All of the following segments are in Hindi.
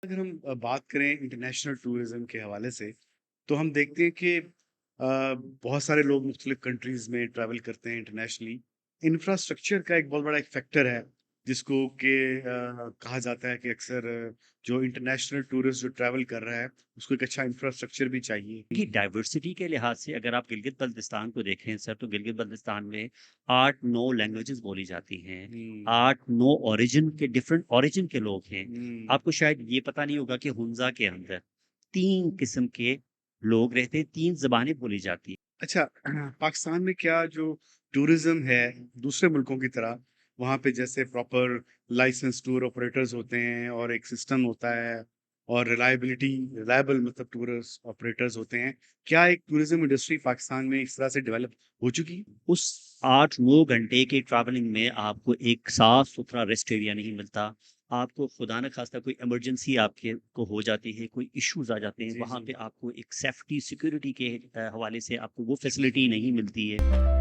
अगर हम बात करें इंटरनेशनल टूरिज्म के हवाले से, तो हम देखते हैं कि बहुत सारे लोग मुख्तलिफ कंट्रीज़ में ट्रैवल करते हैं इंटरनेशनली। इंफ्रास्ट्रक्चर का एक बहुत बड़ा एक फैक्टर है, जिसको कि कहा जाता है कि अक्सर जो इंटरनेशनल टूरिस्ट जो ट्रैवल कर रहा है, उसको एक अच्छा इंफ्रास्ट्रक्चर भी चाहिए। की डाइवर्सिटी के लिहाज से अगर आप गिलगित-बल्तिस्तान को देखें सर, तो गिलगित-बल्तिस्तान में 8-9 लैंग्वेजेज़ बोली जाती हैं। हुँ, 8-9 डिफरेंट ओरिजिन के लोग हैं। हुँ। आपको शायद ये पता नहीं होगा कि हुंज़ा के अंदर 3 किस्म के लोग रहते हैं, 3 ज़बानें बोली जाती हैं। अच्छा, पाकिस्तान में क्या जो टूरिज़्म है, दूसरे मुल्कों की तरह, वहाँ पे जैसे प्रॉपर लाइसेंस टूर ऑपरेटर्स होते हैं और एक सिस्टम होता है और रिलायबल मतलब टूरिस्ट ऑपरेटर्स होते हैं। क्या एक टूरिज़्म इंडस्ट्री पाकिस्तान में इस तरह से डेवलप हो चुकी है? उस 8-9 घंटे की ट्रैवलिंग में आपको एक साफ-सुथरा रेस्ट एरिया नहीं मिलता। आपको खुदा न खास्ता कोई इमरजेंसी आपके को हो जाती है, कोई इश्यूज़ आ जाते हैं, जी, वहाँ जी। पे आपको एक सेफ्टी सिक्योरिटी के हवाले से आपको वो फैसिलिटी नहीं मिलती है।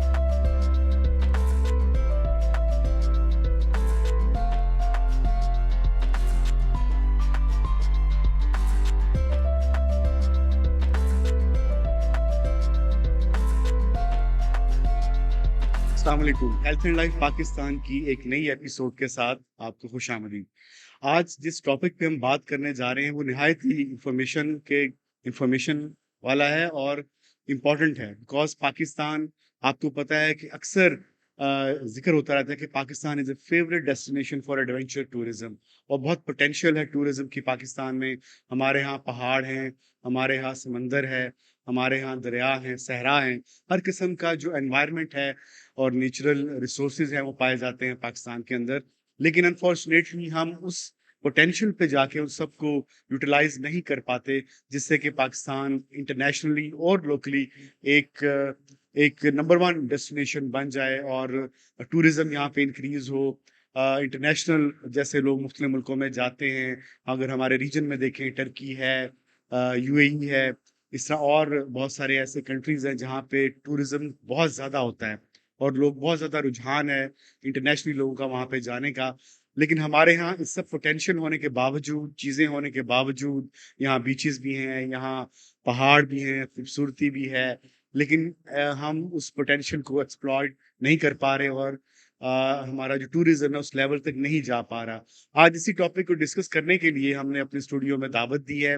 अस्सलाम वालेकुम। हेल्थ एंड लाइफ पाकिस्तान की एक नई एपिसोड के साथ आपको खुशामदीद। आज जिस टॉपिक पे हम बात करने जा रहे हैं वो निहायत ही इंफॉर्मेशन वाला है और इम्पोर्टेंट है बिकॉज़ पाकिस्तान, आपको पता है कि अक्सर ज़िक्र होता रहता है कि Pakistan is a favourite destination for adventure tourism और बहुत पोटेंशियल है टूरिज़्म की पाकिस्तान में। हमारे यहाँ पहाड़ हैं, हमारे यहाँ समंदर है, हमारे यहाँ दरिया हैं, सहरा हैं, हर किस्म का जो एनवायरनमेंट है और नेचुरल रिसोर्सेज हैं वो पाए जाते हैं पाकिस्तान के अंदर। लेकिन अनफॉर्चुनेटली हम उस पोटेंशियल पे जाके उन सबको यूटिलाइज़ नहीं कर पाते, जिससे कि पाकिस्तान इंटरनेशनली और लोकली एक एक नंबर 1 डेस्टिनेशन बन जाए और टूरिज़्म यहाँ पे इंक्रीज़ हो। इंटरनेशनल जैसे लोग मुख्तलिफ मुल्कों में जाते हैं, अगर हमारे रीजन में देखें टर्की है, यूएई है, इस तरह और बहुत सारे ऐसे कंट्रीज़ हैं जहाँ पे टूरिज़्म बहुत ज़्यादा होता है और लोग बहुत ज़्यादा रुझान है इंटरनेशनली लोगों का वहाँ पे जाने का। लेकिन हमारे यहाँ इस सब पोटेंशियल होने के बावजूद, चीज़ें होने के बावजूद, यहाँ बीचेज़ भी हैं, यहाँ पहाड़ भी हैं, खूबसूरती भी है, लेकिन हम उस पोटेंशियल को एक्सप्लॉइट नहीं कर पा रहे और हमारा जो टूरिज़्म है उस लेवल तक नहीं जा पा रहा। आज इसी टॉपिक को डिस्कस करने के लिए हमने अपने स्टूडियो में दावत दी है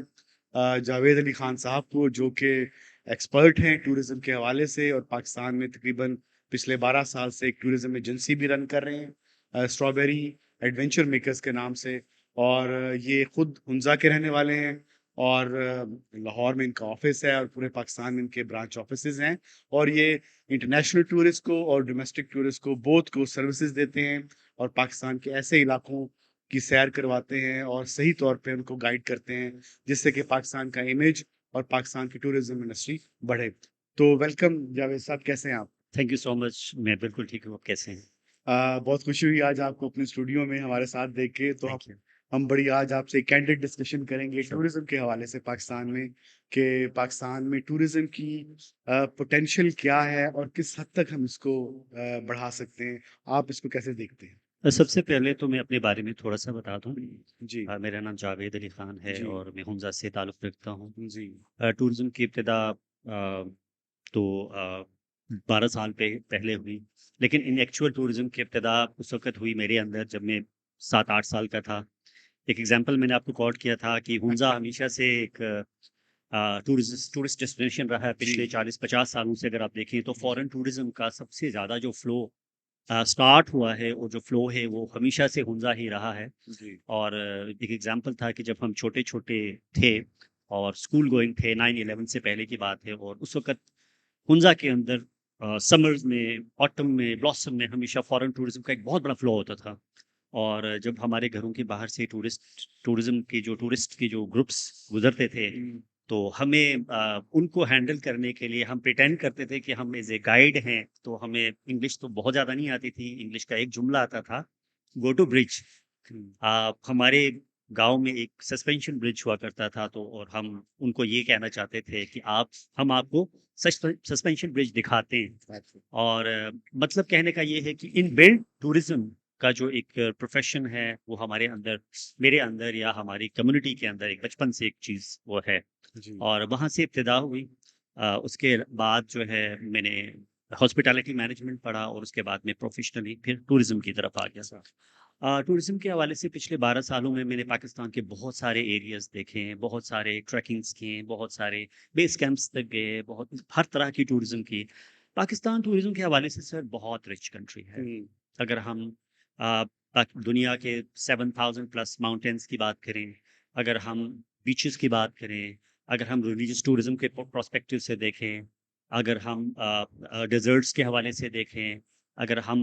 जावेद अली खान साहब को, जो कि एक्सपर्ट हैं टूरिज़्म के हवाले से और पाकिस्तान में तकरीबन पिछले 12 साल से एक टूरिज़्म एजेंसी भी रन कर रहे हैं, स्ट्रॉबेरी एडवेंचर मेकर्स के नाम से। और ये खुद हुंज़ा के रहने वाले हैं और लाहौर में इनका ऑफिस है और पूरे पाकिस्तान में इनके ब्रांच ऑफिसेज़ हैं और ये इंटरनेशनल टूरिस्ट को और डोमेस्टिक टूरिस्ट को बोथ को सर्विसेज देते हैं और पाकिस्तान के ऐसे इलाकों की सैर करवाते हैं और सही तौर पे उनको गाइड करते हैं, जिससे कि पाकिस्तान का इमेज और पाकिस्तान की टूरिज़्म इंडस्ट्री बढ़े। तो वेलकम जावेद साहब, कैसे हैं आप? Thank you so much. मैं बिल्कुल ठीक हूँ, आप कैसे हैं? बहुत खुशी हुई आज आपको अपने स्टूडियो में हमारे साथ देख के, तो थैंक यू। हम बड़ी आज आपसे कैंडिड डिस्कशन करेंगे श्योर। टूरिज़्म के हवाले से पाकिस्तान में, कि पाकिस्तान में टूरिज़्म की पोटेंशियल क्या है और किस हद तक हम इसको बढ़ा सकते हैं? आप इसको कैसे देखते हैं? सबसे पहले तो मैं अपने बारे में थोड़ा-सा बता दूँ। जी, मेरा नाम जावेद अली ख़ान है जी, और मैं हुंज़ा से ताल्लुक़ रखता हूँ। जी, टूरिज़्म की इब्तिदा तो 12 साल पहले हुई, लेकिन इन एक्चुअल टूरिज़्म की इब्तिदा उस वक़्त हुई मेरे अंदर जब मैं 7-8 साल का था। एक एग्ज़ाम्पल मैंने आपको कोट किया था कि हुंज़ा अच्छा, हमेशा से एक टूरिस्ट डेस्टिनेशन रहा है जी, पिछले 40-50 सालों से। अगर आप देखें तो फ़ॉरेन टूरिज़्म का सबसे ज़्यादा जो फ़्लो स्टार्ट हुआ है और जो फ़्लो है वो हमेशा से हुंज़ा ही रहा है। जी, और एक एग्ज़ाम्पल था कि जब हम छोटे-छोटे थे और स्कूल गोइंग थे, 9/11 से पहले की बात है, और उस वक़्त हुंज़ा के अंदर समर्स में, ऑटम में, ब्लॉसम में हमेशा फ़ॉरेन टूरिज़्म का एक बहुत बड़ा फ़्लो होता था। और जब हमारे घरों के बाहर से टूरिस्ट के जो ग्रुप्स गुज़रते थे, हुँ, तो हमें उनको हैंडल करने के लिए हम प्रिटेंड करते थे कि हम एज़ ए गाइड हैं, तो हमें इंग्लिश तो बहुत ज़्यादा नहीं आती थी। इंग्लिश का एक जुमला आता था, गो टू ब्रिज। हुँ, हमारे गाँव में एक सस्पेंशन ब्रिज हुआ करता था, तो और हम उनको ये कहना चाहते थे कि आप हम आपको सस्पेंशन ब्रिज दिखाते हैं। अच्छा, और मतलब कहने का ये है कि इनबिल्ट टूरिज़्म का जो एक प्रोफेशन है वो हमारे अंदर, मेरे अंदर या हमारी कम्युनिटी के अंदर एक बचपन से एक चीज़ वो है। जी। और वहाँ से इब्तिदा हुई। उसके बाद जो है मैंने हॉस्पिटैलिटी मैनेजमेंट पढ़ा और उसके बाद में प्रोफेशनली फिर टूरिज़्म की तरफ आ गया। अच्छा। टूरिज़्म के हवाले से पिछले 12 सालों में मैंने पाकिस्तान के बहुत सारे एरियाज़ देखे हैं, बहुत सारे ट्रैकिंग्स किए, बहुत सारे बेस कैंप्स तक गए, बहुत हर तरह की टूरिज़्म की। पाकिस्तान टूरिज़्म के हवाले से सर बहुत रिच कंट्री है। हुँ। अगर हम अ, दुनिया के 7000 प्लस माउंटेन्स की बात करें, अगर हम बीचेस की बात करें, अगर हम रिलीजियस टूरिज्म के प्रोस्पेक्टिव से देखें, अगर हम डेजर्ट्स के हवाले से देखें, अगर हम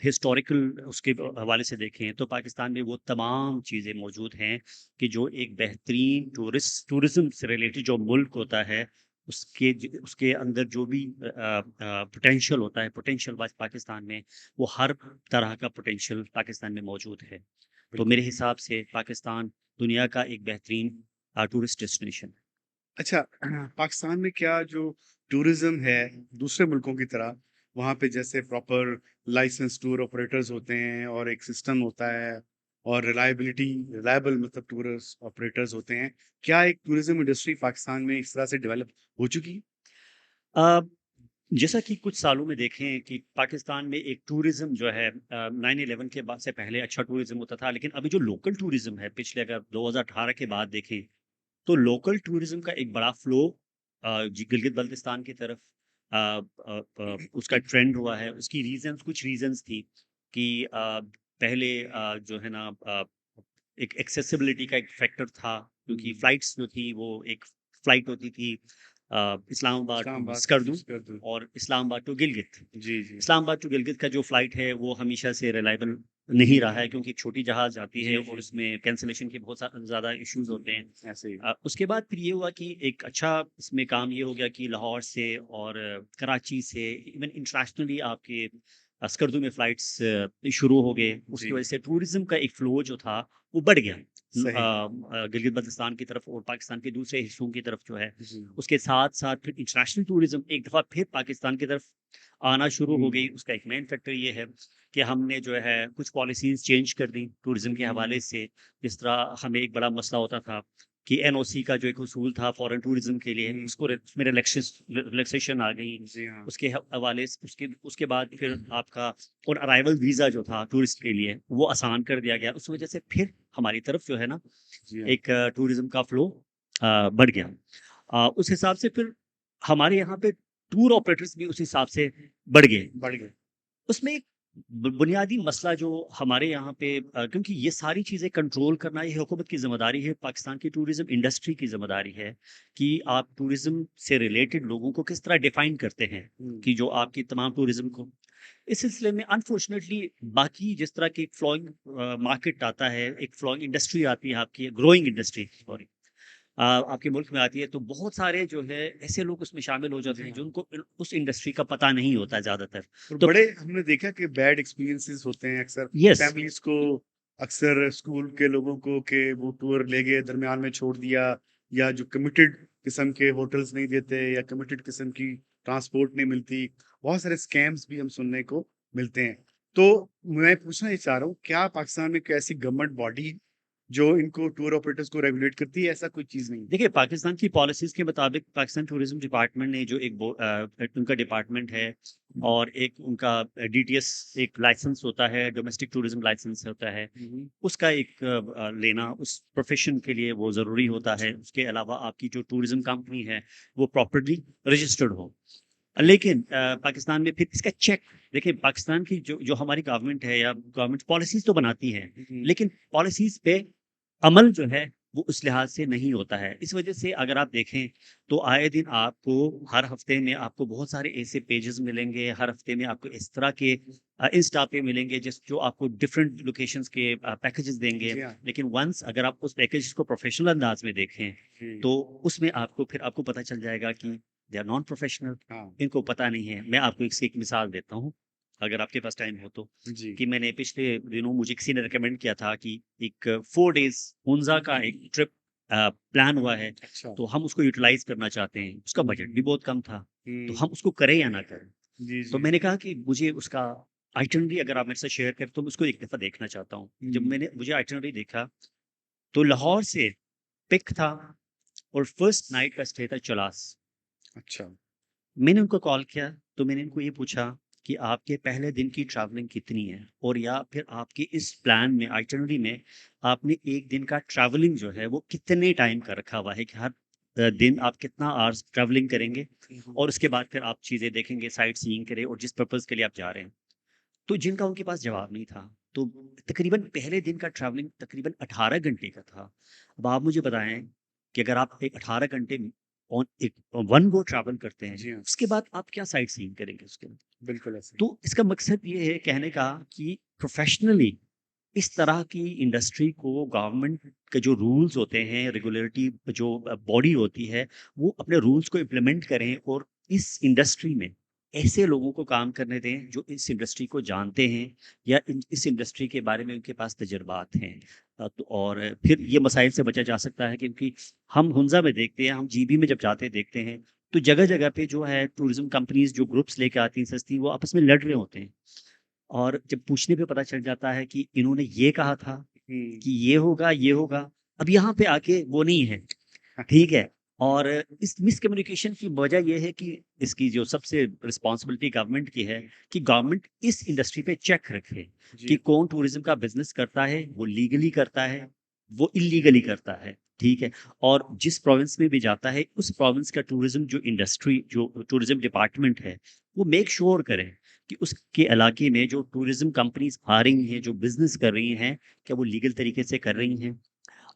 हिस्टोरिकल उसके हवाले से देखें, तो पाकिस्तान में वो तमाम चीज़ें मौजूद हैं कि जो एक बेहतरीन टूरिज्म से रिलेटेड जो मुल्क होता है, उसके अंदर जो भी पोटेंशियल होता है, पोटेंशियल वाइज पाकिस्तान में वो हर तरह का पोटेंशियल पाकिस्तान में मौजूद है। तो बिल्कुल। मेरे हिसाब से पाकिस्तान दुनिया का एक बेहतरीन टूरिस्ट डेस्टिनेशन है। अच्छा, पाकिस्तान में क्या जो टूरिज़्म है दूसरे मुल्कों की तरह, वहाँ पे जैसे प्रॉपर लाइसेंस टूर ऑपरेटर्स होते हैं और एक सिस्टम होता है और रिलायबल मतलब टूरिस्ट ऑपरेटर्स होते हैं। क्या एक टूरिज़्म इंडस्ट्री पाकिस्तान में इस तरह से डेवलप हो चुकी है? अ, जैसा कि कुछ सालों में देखें कि पाकिस्तान में एक टूरिज़्म जो है 9/11 के बाद से पहले अच्छा टूरिज़्म होता था, लेकिन अभी जो लोकल टूरिज़्म है पिछले अगर 2018 के बाद देखें, तो लोकल टूरिज़्म का एक बड़ा फ्लो गिलगित-बल्तिस्तान की तरफ उसका ट्रेंड हुआ है। उसकी कुछ रीज़न्स थी कि पहले जो है ना एक एक्सेसिबिलिटी का एक फैक्टर था, क्योंकि हुँ। फ्लाइट्स जो थी वो एक फ्लाइट होती थी इस्लामाबाद टू इस्लामाबाद टू स्कर्दू स्कर्दू। और इस्लामाबाद टू गिलगित। जी, जी। इस्लामाबाद टू गिलगित का जो फ्लाइट है वो हमेशा से रिलायबल नहीं रहा है, क्योंकि एक छोटी जहाज़ जाती है जी, और जी। उसमें कैंसलेशन के बहुत ज़्यादा इश्यूज़ होते हैं। ऐसे ही। उसके बाद फिर ये हुआ कि एक अच्छा इसमें काम ये हो गया कि लाहौर से और कराची से इवन इंटरनेशनली आपके स्कर्दू में फ्लाइट्स शुरू हो गए। जी, उसकी वजह से टूरिज़्म का एक फ्लो जो था वो बढ़ गया। सही। गिलगित-बल्तिस्तान की तरफ और पाकिस्तान के दूसरे हिस्सों की तरफ जो है। जी। उसके साथ-साथ फिर इंटरनेशनल टूरिज़्म एक दफ़ा फिर पाकिस्तान की तरफ आना शुरू हो गई। हुँ। उसका एक मेन फैक्टर ये है कि हमने जो है कुछ पॉलिसीज़ चेंज कर दी टूरिज़्म के हवाले हुँ। से। जिस तरह हमें एक बड़ा मसला होता था कि एनओसी का जो एक उसूल था फॉरेन टूरिज़्म के लिए, हुँ। उसको उसमें रिलैक्सेशन आ गई। जी हाँ। उसके हवाले से उसके उसके बाद फिर आपका ऑन अराइवल वीज़ा जो था टूरिस्ट के लिए, वो आसान कर दिया गया। उस वजह से फिर हमारी तरफ जो है ना जी हाँ। एक टूरिज़्म का फ्लो बढ़ गया। उस हिसाब से फिर हमारे यहाँ पे टूर ऑपरेटर्स भी उस हिसाब से बढ़ गए। बढ़ गए। उसमें एक बुनियादी मसला जो हमारे यहाँ पे क्योंकि ये सारी चीज़ें कंट्रोल करना ये हुकूमत की ज़िम्मेदारी है, पाकिस्तान की टूरिज़्म इंडस्ट्री की ज़िम्मेदारी है कि आप टूरिज़्म से रिलेटेड लोगों को किस तरह डिफ़ाइन करते हैं, हुँ। कि जो आपकी तमाम टूरिज़्म को इस सिलसिले में अनफॉर्चुनेटली बाकी जिस तरह की एक फ्लोइंग मार्केट आता है, एक फ्लोइंग इंडस्ट्री आती है आपकी, ग्रोइंग इंडस्ट्री सॉरी आपके मुल्क में आती है, तो बहुत सारे जो है ऐसे लोग उसमें शामिल हो जाते जी हैं हाँ। जिनको उस इंडस्ट्री का पता नहीं होता ज़्यादातर। और तो बड़े हमने देखा कि बैड एक्सपीरियंसेस होते हैं अक्सर यस, फैमिलीज़ को, अक्सर स्कूल के लोगों को कि वो टूर ले गए, दरमियान में छोड़ दिया या जो कमिटेड किस्म के होटल्स नहीं देते या कमिटेड किस्म की ट्रांसपोर्ट नहीं मिलती। बहुत सारे स्कैम्स भी हम सुनने को मिलते हैं। तो मैं पूछना ये चाह रहा हूँ, क्या पाकिस्तान में कोई ऐसी गवर्नमेंट बॉडी है, जो इनको टूर ऑपरेटर्स को रेगुलेट करती है? ऐसा कोई चीज़ नहीं है? देखिए पाकिस्तान की पॉलिसीज़ के मुताबिक पाकिस्तान टूरिज़्म डिपार्टमेंट ने जो एक उनका डिपार्टमेंट है और एक उनका डीटीएस एक लाइसेंस होता है, डोमेस्टिक टूरिज़्म लाइसेंस होता है। हुँ, हुँ। उसका एक लेना उस प्रोफ़ेशन के लिए वो ज़रूरी होता है। उसके अलावा आपकी जो टूरिज़्म कंपनी है, वो प्रॉपर्ली रजिस्टर्ड हो। लेकिन पाकिस्तान में फिर इसका चेक देखिए पाकिस्तान की जो जो हमारी गवर्नमेंट है या गवर्नमेंट पॉलिसीज़ तो बनाती है, हुँ, लेकिन पॉलिसीज़ पे अमल जो है वो उस लिहाज से नहीं होता है। इस वजह से अगर आप देखें तो आए दिन आपको हर हफ्ते में आपको बहुत सारे ऐसे पेजेस मिलेंगे, हर हफ्ते में आपको इस तरह के इंस्टा पे मिलेंगे जो आपको डिफरेंट लोकेशंस के पैकेजेस देंगे। जी हाँ। लेकिन वंस अगर आप उस पैकेज को प्रोफेशनल अंदाज में देखें, जी। तो उसमें आपको पता चल जाएगा कि दे आर नॉन प्रोफेशनल, हाँ। इनको पता नहीं है। मैं आपको इसकी एक मिसाल देता हूँ, अगर आपके पास टाइम हो तो। जी। कि मैंने पिछले दिनों मुझे किसी ने रिकमेंड किया था कि एक 4 डेज़ हुंज़ा का एक ट्रिप प्लान हुआ है, अच्छा। तो हम उसको यूटिलाइज़ करना चाहते हैं। उसका बजट भी बहुत कम था, तो हुँ। हम उसको करें या ना करें? जी, तो जी। मैंने कहा कि मुझे उसका आइटिनरी अगर आप मेरे से शेयर करें तो मैं उसको एक दफ़ा देखना चाहता हूँ। जब हुँ। मुझे आइटिनरी देखा, तो लाहौर से पिक था और फर्स्ट नाइट का स्टे था चलास। अच्छा। मैंने उनको कॉल किया, तो मैंने इनको ये पूछा कि आपके पहले दिन की ट्रैवलिंग कितनी है? और या फिर आपके इस प्लान में, आइटिनरी में, आपने 1 दिन का ट्रैवलिंग जो है, वो कितने टाइम का रखा हुआ है कि हर दिन आप कितना आवर्स ट्रैवलिंग करेंगे हुँ, हुँ। और उसके बाद फिर आप चीज़ें देखेंगे, साइट सीइंग करें और जिस पर्पज़ के लिए आप जा रहे हैं। तो जिनका उनके पास जवाब नहीं था। तो तकरीबन पहले दिन का ट्रैवलिंग तकरीबन 18 घंटे का था। अब आप मुझे बताएँ कि अगर आप एक 18 घंटे ऑन एक वन गो ट्रैवल करते हैं, जी हाँ, उसके बाद आप क्या साइट सीइंग करेंगे उसके बाद? बिल्कुल ऐसे ही। तो इसका मकसद ये है कहने का कि प्रोफ़ेशनली इस तरह की इंडस्ट्री को गवर्नमेंट के जो रूल्स होते हैं, रेगुलेटरी जो बॉडी होती है, वो अपने रूल्स को इम्प्लीमेंट करें और इस इंडस्ट्री में ऐसे लोगों को काम करने दें, जो इस इंडस्ट्री को जानते हैं या इस इंडस्ट्री के बारे में उनके पास तजुर्बात हैं। तो और फिर ये मसाइल से बचा जा सकता है क्योंकि हम हुंज़ा में देखते हैं, हम जीबी में जब जाते देखते हैं, तो जगह-जगह पे जो है टूरिज़्म कंपनीज़ जो ग्रुप्स लेके आती हैं सस्ती, वो आपस में लड़ रहे होते हैं। और जब पूछने पे पता चल जाता है कि इन्होंने ये कहा था हुँ। कि ये होगा, ये होगा। अब यहाँ पे आके वो नहीं है, ठीक है? और इस मिसकम्युनिकेशन की वजह ये है कि इसकी जो सबसे रिस्पॉन्सिबिलिटी गवर्नमेंट की है कि गवर्नमेंट इस इंडस्ट्री पे चेक रखे कि जी, कौन टूरिज़्म का बिज़नेस करता है, वो लीगली करता है, वो इल्लीगली करता है, ठीक है? और जिस प्रोविंस में भी जाता है, उस प्रोविंस का टूरिज़्म जो इंडस्ट्री जो टूरिज़्म डिपार्टमेंट है, वो मेक श्योर करे कि उसके इलाके में जो टूरिज़्म कंपनीज़ आ रही हैं, जो बिज़नेस कर रही हैं, क्या वो लीगल तरीके से कर रही हैं?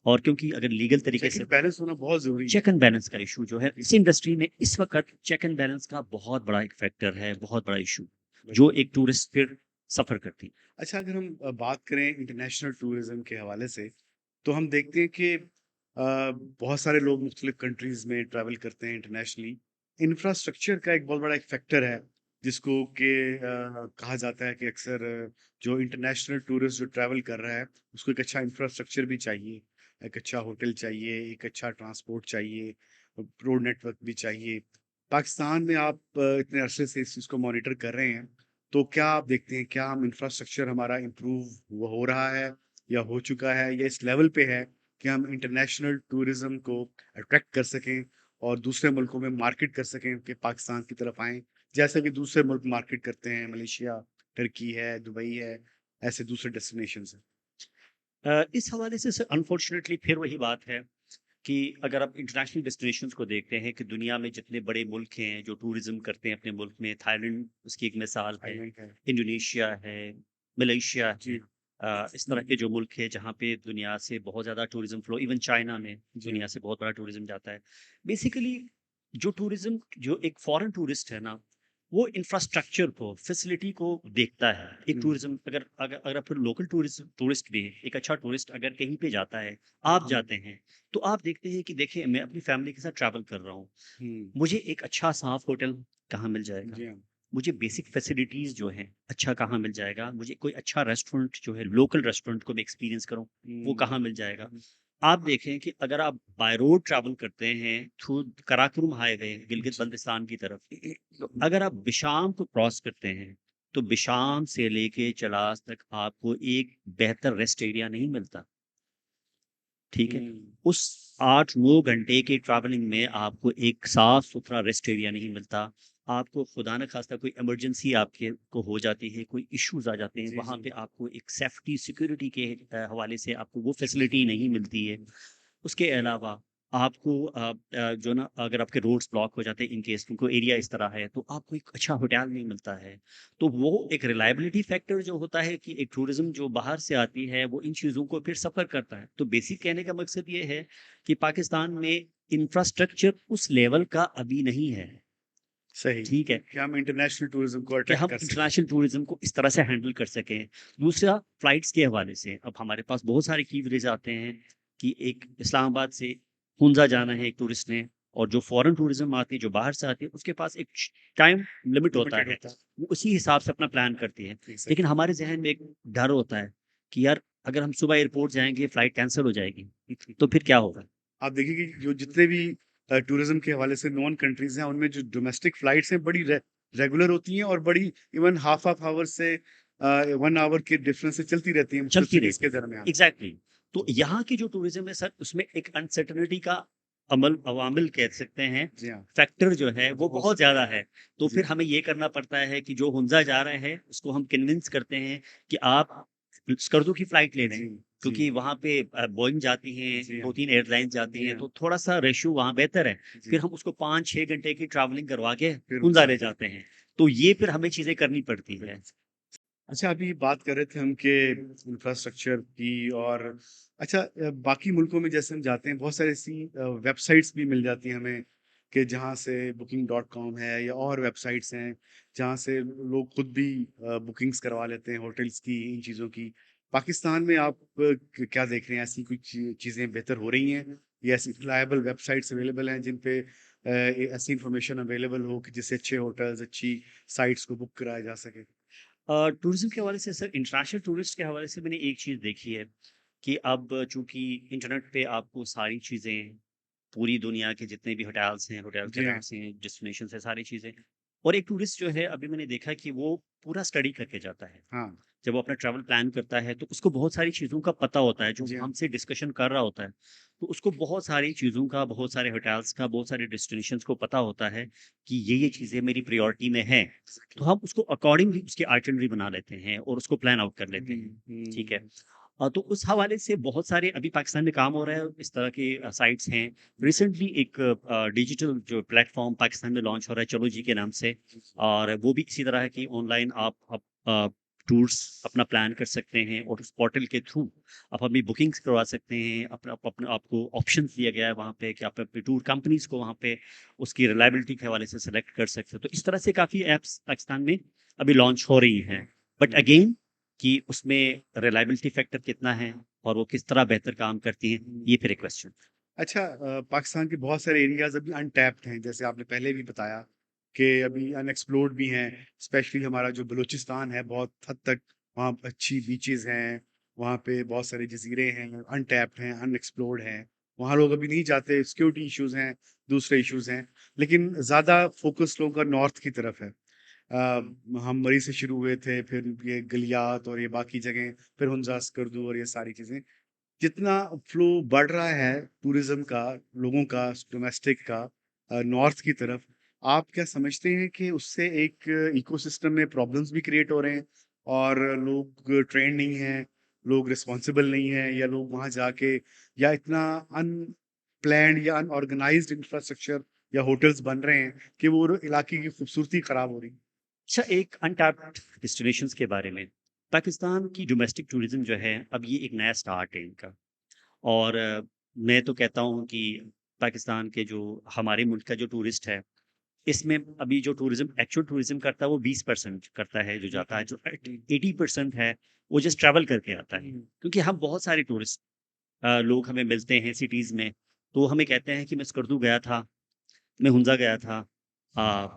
और क्योंकि अगर लीगल तरीके चेक से एंड बैलेंस होना बहुत ज़रूरी है। चेक एंड बैलेंस का इशू जो है इस इंडस्ट्री में इस वक़्त चेक एंड बैलेंस का बहुत बड़ा एक फैक्टर है, बहुत बड़ा इशू, जो बिल्कुल। एक टूरिस्ट फिर सफ़र करती है। अच्छा, अगर हम बात करें इंटरनेशनल टूरिज़्म के हवाले से, तो हम देखते हैं कि बहुत सारे लोग मुख्तलिफ़ कंट्रीज़ में ट्रैवल करते हैं इंटरनेशनली। इंफ्रास्ट्रक्चर का एक बहुत बड़ा एक फैक्टर है, जिसको कि कहा जाता है कि अक्सर जो इंटरनेशनल टूरिस्ट जो ट्रैवल कर रहा है, उसको एक अच्छा इंफ्रास्ट्रक्चर भी चाहिए। एक अच्छा होटल चाहिए, एक अच्छा ट्रांसपोर्ट चाहिए, रोड नेटवर्क भी चाहिए। पाकिस्तान में आप इतने अरसे से इस चीज़ को मॉनिटर कर रहे हैं, तो क्या आप देखते हैं, क्या हम इंफ्रास्ट्रक्चर हमारा इम्प्रूव हो रहा है या हो चुका है या इस लेवल पे है कि हम इंटरनेशनल टूरिज्म को अट्रैक्ट कर सकें और दूसरे मुल्कों में मार्केट कर सकें कि पाकिस्तान की तरफ आएँ, जैसे कि दूसरे मुल्क मार्केट करते हैं, मलेशिया, टर्की है, दुबई है, ऐसे दूसरे डेस्टिनेशंस हैं। इस हवाले से सर अनफॉर्चुनेटली फिर वही बात है कि अगर आप इंटरनेशनल डेस्टिनेशंस को देखते हैं कि दुनिया में जितने बड़े मुल्क हैं जो टूरिज़्म करते हैं अपने मुल्क में, थाईलैंड उसकी एक मिसाल है, थाईलैंड है। इंडोनेशिया है, मलेशिया है। जी, इस तरह के जो मुल्क हैं जहाँ पे दुनिया से बहुत ज़्यादा टूरिज़्म फ्लो इवन चाइना में जी हाँ। दुनिया से बहुत बड़ा टूरिज़्म जाता है। बेसिकली जो टूरिज़्म जो एक फॉरेन टूरिस्ट है ना, वो इंफ्रास्ट्रक्चर को, फैसिलिटी को देखता है। एक हुँ, टूरिज़्म अगर फिर लोकल टूरिस्ट भी है, एक अच्छा टूरिस्ट अगर कहीं पे जाता है, आप जाते हैं, तो आप देखते हैं कि देखिए मैं अपनी फैमिली के साथ ट्रैवल कर रहा हूँ। हुँ, मुझे एक अच्छा साफ होटल कहाँ मिल जाएगा? जी हाँ। मुझे बेसिक फैसिलिटीज़ जो हैं, अच्छा कहाँ मिल जाएगा? मुझे कोई अच्छा रेस्टोरेंट जो है, लोकल रेस्टोरेंट को मैं एक्सपीरियंस करूँ, वो हुँ, कहाँ मिल जाएगा? आप देखें कि अगर आप बाय रोड ट्रैवल करते हैं थ्रू कराकोरम हाईवे गिलगित जी। बल्तिस्तान की तरफ, तो अगर आप बिशाम को क्रॉस करते हैं, तो बिशाम से लेके चलास तक आपको एक बेहतर रेस्ट एरिया नहीं मिलता। ठीक है? हुँ, उस 8-9 घंटे की ट्रैवलिंग में आपको एक साफ-सुथरा रेस्ट एरिया नहीं मिलता। आपको खुदा न ख़ास्ता कोई इमरजेंसी आपके को हो जाती है, कोई इश्यूज़ आ जाते हैं, जी, वहाँ जी। पे आपको एक सेफ्टी सिक्योरिटी के हवाले से आपको वो फैसिलिटी नहीं मिलती है। उसके अलावा आपको जो ना अगर आपके रोड्स ब्लॉक हो जाते हैं इन केस कोई एरिया इस तरह है, तो आपको एक अच्छा होटल नहीं मिलता है। तो वो एक रिलायबिलिटी फैक्टर जो होता है कि एक टूरिज़्म जो बाहर से आती है, वो इन चीज़ों को फिर सफ़र करता है। तो बेसिक कहने का मकसद ये है कि पाकिस्तान में इंफ्रास्ट्रक्चर उस लेवल का अभी नहीं है, सही, ठीक है? कि हम इंटरनेशनल टूरिज्म को कि अट्रैक्ट हम कर सकें। इंटरनेशनल टूरिज़्म को इस तरह से हैंडल कर सकें। दूसरा फ्लाइट्स के हवाले से, अब हमारे पास बहुत सारे की विलेज आते हैं कि एक इस्लामाबाद से हुंज़ा जाना है एक टूरिस्ट ने और जो फॉरेन टूरिज़्म आती है, जो बाहर से आती है, उसके पास एक टाइम लिमिट होता लिमिटेड है। होता है। वो उसी हिसाब से अपना प्लान करती है। लेकिन एग्ज़ैक्टली। हमारे ज़हन में एक डर होता है कि यार अगर हम सुबह एयरपोर्ट जाएँगे, फ्लाइट कैंसल हो जाएगी, तो फिर क्या होगा? आप देखिए कि जो जितने भी टूरिज्म के हवाले से नॉन कंट्रीज़ हैं, उनमें जो डोमेस्टिक फ्लाइट्स हैं, बड़ी रेगुलर होती हैं और बड़ी इवन हाफ हाफ आवर्स से 1 आवर के डिफरेंस से चलती रहती हैं चलती cities के रहती है। दरमियान। एग्ज़ैक्टली। तो यहाँ की जो टूरिज़्म है सर, उसमें एक अनसर्टेनिटी का अवामिल कह सकते हैं, जी हाँ। फैक्टर जो है वो बहुत ज़्यादा है। तो जी। फिर हमें ये करना पड़ता है कि जो हुंज़ा जा रहे हैं, उसको हम कन्विंस करते हैं कि आप स्कर्दू की फ्लाइट ले लें, जी, क्योंकि जी, वहाँ पे बोइंग जाती जी हैं, हाँ, 2-3 एयरलाइन्स जाती जी हैं, हाँ, तो थोड़ा-सा रेशियो वहाँ बेहतर है। जी। फिर हम उसको 5-6 घंटे की ट्रैवलिंग करवा के फिर हुंज़ा उनसे ले जाते हैं। तो ये फिर हमें चीज़ें करनी पड़ती है। अच्छा, अभी बात कर रहे थे हम कि इंफ्रास्ट्रक्चर की और अच्छा बाकी मुल्कों में जैसे हम जाते हैं बहुत सारी ऐसी वेबसाइट्स भी मिल जाती हैं हमें कि जहाँ से booking.com है या और वेबसाइट्स हैं जहाँ से लोग खुद भी बुकिंग्स करवा लेते हैं होटल्स की इन चीज़ों की। पाकिस्तान में आप क्या देख रहे हैं ऐसी कुछ चीज़ें बेहतर हो रही हैं या ऐसी रिलायबल वेबसाइट्स अवेलेबल हैं जिन पे ऐसी इंफॉर्मेशन अवेलेबल हो कि जिससे अच्छे होटल्स अच्छी साइट्स को बुक कराया जा सके? टूरिज़्म के हवाले से सर, इंटरनेशनल टूरिस्ट के हवाले से मैंने एक चीज़ देखी है कि अब चूँकि इंटरनेट पे आपको सारी चीज़ें, पूरी दुनिया के जितने भी होटल के जी हाँ। रेट्स हैं, डेस्टिनेशंस हैं, सारी चीज़ें। और एक टूरिस्ट जो है, अभी मैंने देखा कि वो पूरा स्टडी करके जाता है। हाँ। जब वो अपना ट्रैवल प्लान करता है, तो उसको बहुत सारी चीज़ों का पता होता है, जो जी हाँ। हमसे डिस्कशन कर रहा होता है। तो उसको बहुत सारी चीज़ों का, बहुत सारे होटल्स का, बहुत सारे डेस्टिनेशंस को पता होता है कि ये चीज़ें मेरी प्रायोरिटी में हैं। तो हम उसको अकॉर्डिंगली उसकी आइटिनरी बना लेते हैं और उसको प्लान आउट कर लेते हैं। ठीक है? तो उस हवाले से बहुत सारे अभी पाकिस्तान में काम हो रहा है, इस तरह के साइट्स हैं। रिसेंटली एक डिजिटल जो प्लेटफ़ॉर्म पाकिस्तान में लॉन्च हो रहा है, चलो जी के नाम से, और वो भी इसी तरह है कि ऑनलाइन आप टूर्स अपना प्लान कर सकते हैं और उस पोर्टल के थ्रू आप अपनी बुकिंग्स करवा सकते हैं। अपना आपको ऑप्शंस दिया गया है वहाँ पे कि आप अपनी टूर कंपनीज़ को वहाँ पे उसकी रिलायबिलिटी के हवाले से सेलेक्ट कर सकते हो। तो इस तरह से काफ़ी ऐप्स पाकिस्तान में अभी लॉन्च हो रही हैं। But hmm. अगेन, कि उसमें रिलायबिलिटी फैक्टर कितना है और वो किस तरह बेहतर काम करती हैं, ये फिर एक क्वेश्चन। अच्छा पाकिस्तान के बहुत सारे एरियाज़ अभी अनटैप्ड हैं, जैसे आपने पहले भी बताया कि अभी अनएक्सप्लोर्ड भी हैं। स्पेशली हमारा जो बलूचिस्तान है, बहुत हद तक वहाँ अच्छी बीचेज़ हैं, वहाँ पे बहुत सारे जज़ीरे हैं, अनटैप्ड हैं, अनएक्सप्लोर्ड हैं। वहाँ लोग अभी नहीं जाते, सिक्योरिटी इश्यूज़ हैं, दूसरे इश्यूज़ हैं, लेकिन ज़्यादा फ़ोकस लोगों का नॉर्थ की तरफ है। हम मरी से शुरू हुए थे, फिर ये गलियात और ये बाकी जगह, फिर हुंज़ा, स्कर्दू और ये सारी चीज़ें। जितना फ्लो बढ़ रहा है टूरिज्म का, लोगों का, डोमेस्टिक का नॉर्थ की तरफ, आप क्या समझते हैं कि उससे एक इकोसिस्टम में प्रॉब्लम्स भी क्रिएट हो रहे हैं और लोग ट्रेंड नहीं हैं, लोग रिस्पॉन्सिबल नहीं हैं या लोग वहाँ जाके या इतना अनप्लैन्ड या अनऑर्गेनाइज्ड इंफ्रास्ट्रक्चर या होटल्स बन रहे हैं कि वो इलाके की खूबसूरती खराब हो रही है? अच्छा, एक अनटैप्ड डेस्टिनेशंस के बारे में। पाकिस्तान की डोमेस्टिक टूरिज़्म जो है, अब ये एक नया स्टार्ट है इनका। और मैं तो कहता हूँ कि पाकिस्तान के जो, हमारे मुल्क का जो टूरिस्ट है, इसमें अभी जो टूरिज़्म, एक्चुअल टूरिज़्म करता है वो 20% करता है जो जाता है, जो 80% है वो जस्ट ट्रैवल करके आता है। क्योंकि हम बहुत सारे टूरिस्ट लोग हमें मिलते हैं सिटीज़ में, तो हमें कहते हैं कि मैं स्कर्दू गया था, मैं हुंज़ा गया था,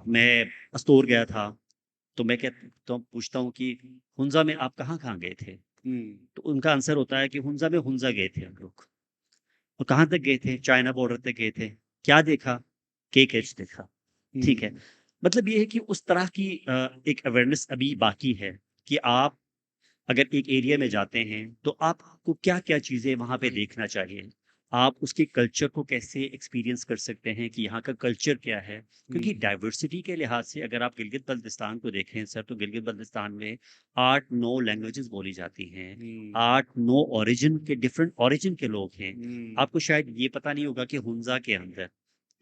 मैं अस्तोर गया था। तो मैं तो पूछता हूँ कि हुंज़ा में आप कहाँ-कहाँ गए थे? हुँ, तो उनका आंसर होता है कि हुंज़ा में हुंज़ा गए थे हम लोग। और कहाँ तक गए थे? चाइना बॉर्डर तक गए थे। क्या देखा? केक एच देखा। ठीक है। हुँ, मतलब ये है कि उस तरह की एक अवेयरनेस अभी बाकी है कि आप अगर एक एरिया में जाते हैं, तो आपको क्या-क्या चीज़ें वहाँ पे देखना चाहिए। आप उसके कल्चर को कैसे एक्सपीरियंस कर सकते हैं कि यहाँ का कल्चर क्या है। क्योंकि हुँ, डाइवर्सिटी के लिहाज से अगर आप गिलगित-बल्तिस्तान को देखें सर, तो गिलगित-बल्तिस्तान में 8-9 लैंग्वेजेज़ बोली जाती हैं। हुँ, 8-9 ओरिजिन के, डिफरेंट ओरिजिन के लोग हैं। हुँ। आपको शायद ये पता नहीं होगा कि हुंज़ा के अंदर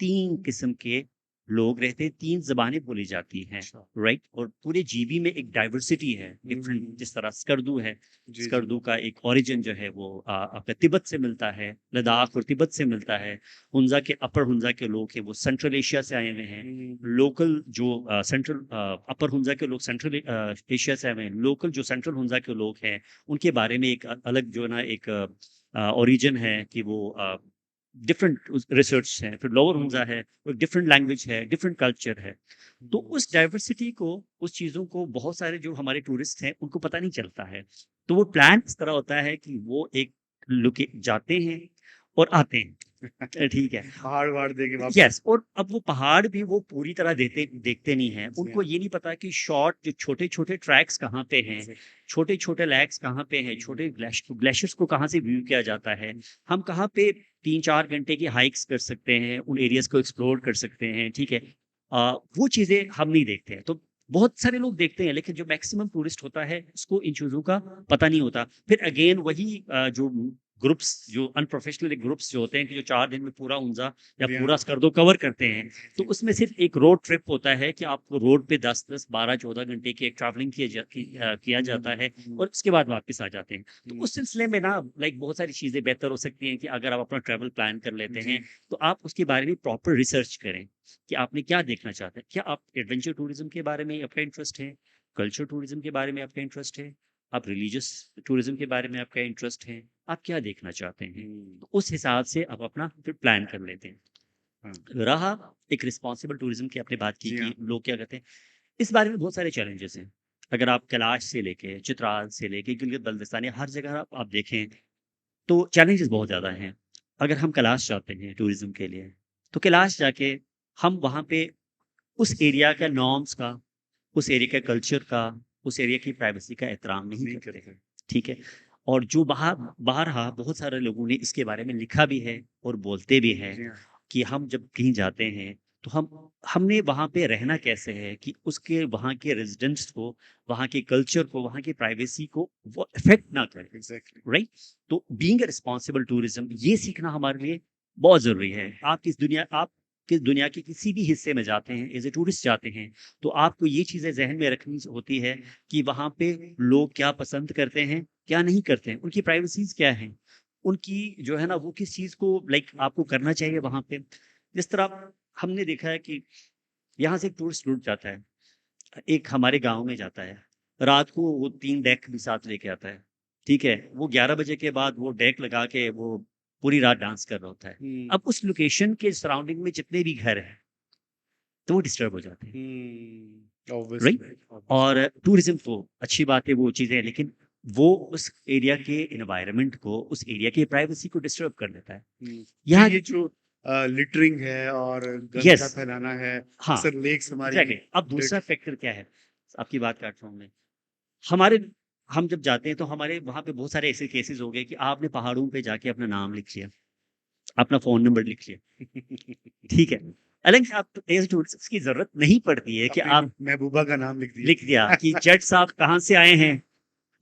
3 किस्म के लोग रहते हैं, 3 ज़बानें बोली जाती हैं, अच्छा। राइट? और पूरे जीबी में एक डाइवर्सिटी है, हुँ, हुँ, डिफरेंट, हुँ। जिस तरह स्कर्दू है। जी, जी। स्कर्दू का एक ओरिजिन जो है वो आपका तिब्बत से मिलता है, लद्दाख और तिब्बत से मिलता है। हुंज़ा के, अपर हुंज़ा के लोग हैं, वो सेंट्रल एशिया से आए हुए हैं। हुँ, लोकल जो अपर हुंज़ा के लोग सेंट्रल एशिया से आए हुए हैं। लोकल जो सेंट्रल हुंज़ा के लोग हैं, उनके बारे में एक अलग जो है ना, एक ओरिजिन है कि वो डिफरेंट उस रिसर्च है। फिर लोअर हुंज़ा है, वो एक डिफरेंट लैंग्वेज है, डिफरेंट कल्चर है। तो हुँ, उस डाइवर्सिटी को, उस चीज़ों को बहुत सारे जो हमारे टूरिस्ट हैं, उनको पता नहीं चलता है। तो वो प्लान इस तरह होता है कि वो एक लोके जाते हैं और आते हैं। ठीक है। पहाड़ वहाड़ देके वापस। यस, और अब वो पहाड़ भी वो पूरी तरह देखते नहीं हैं। जी उनको हाँ। ये नहीं पता कि शॉर्ट जो छोटे-छोटे ट्रैक्स कहाँ पे हैं, Exactly. छोटे-छोटे लैक्स कहाँ पे हैं, छोटे ग्लेशियर्स को कहाँ से व्यू किया जाता है। हम कहाँ पे 3-4 घंटे की हाइक्स कर सकते हैं, उन एरियाज़ को एक्सप्लोर कर सकते हैं, ठीक है? वो चीज़ें हम नहीं देखते हैं। तो बहुत सारे लोग देखते हैं, लेकिन जो मैक्सिमम टूरिस्ट होता है, उसको इन चीज़ों का पता नहीं होता। फिर अगेन वही जो ग्रुप्स, जो अनप्रोफेशनल ग्रुप्स जो होते हैं कि जो 4 दिन में पूरा ऊँजा या जी पूरा हाँ। स्कर्दो कवर करते हैं। तो जी। उसमें सिर्फ़ एक रोड ट्रिप होता है कि आपको रोड पे 10-10, 12-14 घंटे की एक ट्रैवलिंग किया जाता है और उसके बाद वापस आ जाते हैं। तो हुँ। उस सिलसिले में ना लाइक बहुत सारी चीज़ें बेहतर हो सकती हैं कि अगर आप अपना ट्रैवल प्लान कर लेते जी। हैं, तो आप उसके बारे में प्रॉपर रिसर्च करें कि आपने क्या देखना चाहते हैं। क्या आप एडवेंचर टूरिज़्म के बारे में आपका इंटरेस्ट है? कल्चर टूरिज़्म के बारे में आपका इंटरेस्ट है? आप रिलीजियस टूरिज़्म के बारे में आपका इंटरेस्ट है? आप क्या देखना चाहते हैं? हुँ। तो उस हिसाब से आप अपना फिर प्लान कर लेते हैं। हाँ। रहा एक रिस्पॉन्सिबल टूरिज़्म की आपने बात की जी कि हाँ। लोग क्या कहते हैं, इस बारे में बहुत सारे चैलेंजेस हैं। अगर आप कैलाश से लेके, चित्राल से लेके गिलगित-बल्तिस्तान या हर जगह आप देखें, तो चैलेंजेस बहुत ज़्यादा हैं। अगर हम कैलाश जाते हैं टूरिज़्म के लिए, तो कैलाश जाके हम वहाँ पे उस एरिया का नॉर्म्स का, उस एरिया के कल्चर का, उस एरिया की प्राइवेसी का एहतराम नहीं नहीं करते, करते। ठीक है? और जो बाहरहा बहुत सारे लोगों ने इसके बारे में लिखा भी है और बोलते भी हैं जी हाँ। कि हम जब कहीं जाते हैं, तो हमने वहाँ पे रहना कैसे है कि उसके वहाँ के रेज़िडेंट्स को, वहाँ के कल्चर को, वहाँ की प्राइवेसी को वो अफ़ेक्ट ना करे, एग्ज़ैक्टली। राइट? तो बीइंग अ रिस्पॉन्सिबल टूरिज़्म ये सीखना हमारे लिए बहुत ज़रूरी है। आप किस दुनिया के किसी भी हिस्से में जाते हैं, एज़ अ टूरिस्ट जाते हैं, तो आपको ये चीज़ें ज़हन में रखनी होती है कि वहाँ पे लोग क्या पसंद करते हैं, क्या नहीं करते हैं, उनकी प्राइवेसीज़ क्या हैं, उनकी जो है ना वो किस चीज़ को लाइक आपको करना चाहिए वहाँ पे। जिस तरह हमने देखा है कि यहाँ से एक टूरिस्ट ग्रुप जाता है, एक हमारे गाँव में जाता है, रात को वो 3 डेक भी साथ लेके आता है, ठीक है? वो 11 बजे के बाद वो डेक लगा के वो पूरी रात डांस कर रहा होता है। हुँ। अब उस लोकेशन के सराउंडिंग में जितने भी घर हैं, तो वो डिस्टर्ब हो जाते हैं, हुँ। राइट? Obviously, obviously. और टूरिज़्म तो अच्छी बात है, वो चीज़ें हैं, लेकिन वो उस एरिया के एनवायरनमेंट को, उस एरिया की प्राइवेसी को डिस्टर्ब कर देता है। हुँ। जी, यहाँ ये जो लिटरिंग है और यस, गंदगा फैलाना है, हाँ, अक्सर लेक्स हमारी एग्ज़ैक्टली। अब डेड। दूसरा फैक्टर क्या है? आपकी बात काट रहा हूँ मैं। हमारे हम जब जाते हैं तो हमारे वहाँ पे बहुत सारे ऐसे केसेज़ हो गए कि आपने पहाड़ों पे जाके अपना नाम लिख लिया, अपना फ़ोन नंबर लिख लिया, ठीक है? हालाँकि आप एज़ टूरिस्ट इसकी ज़रूरत नहीं पड़ती है कि अपनी आप महबूबा का नाम लिख लिख दिया दिया। कि जट साहब कहाँ से आए हैं,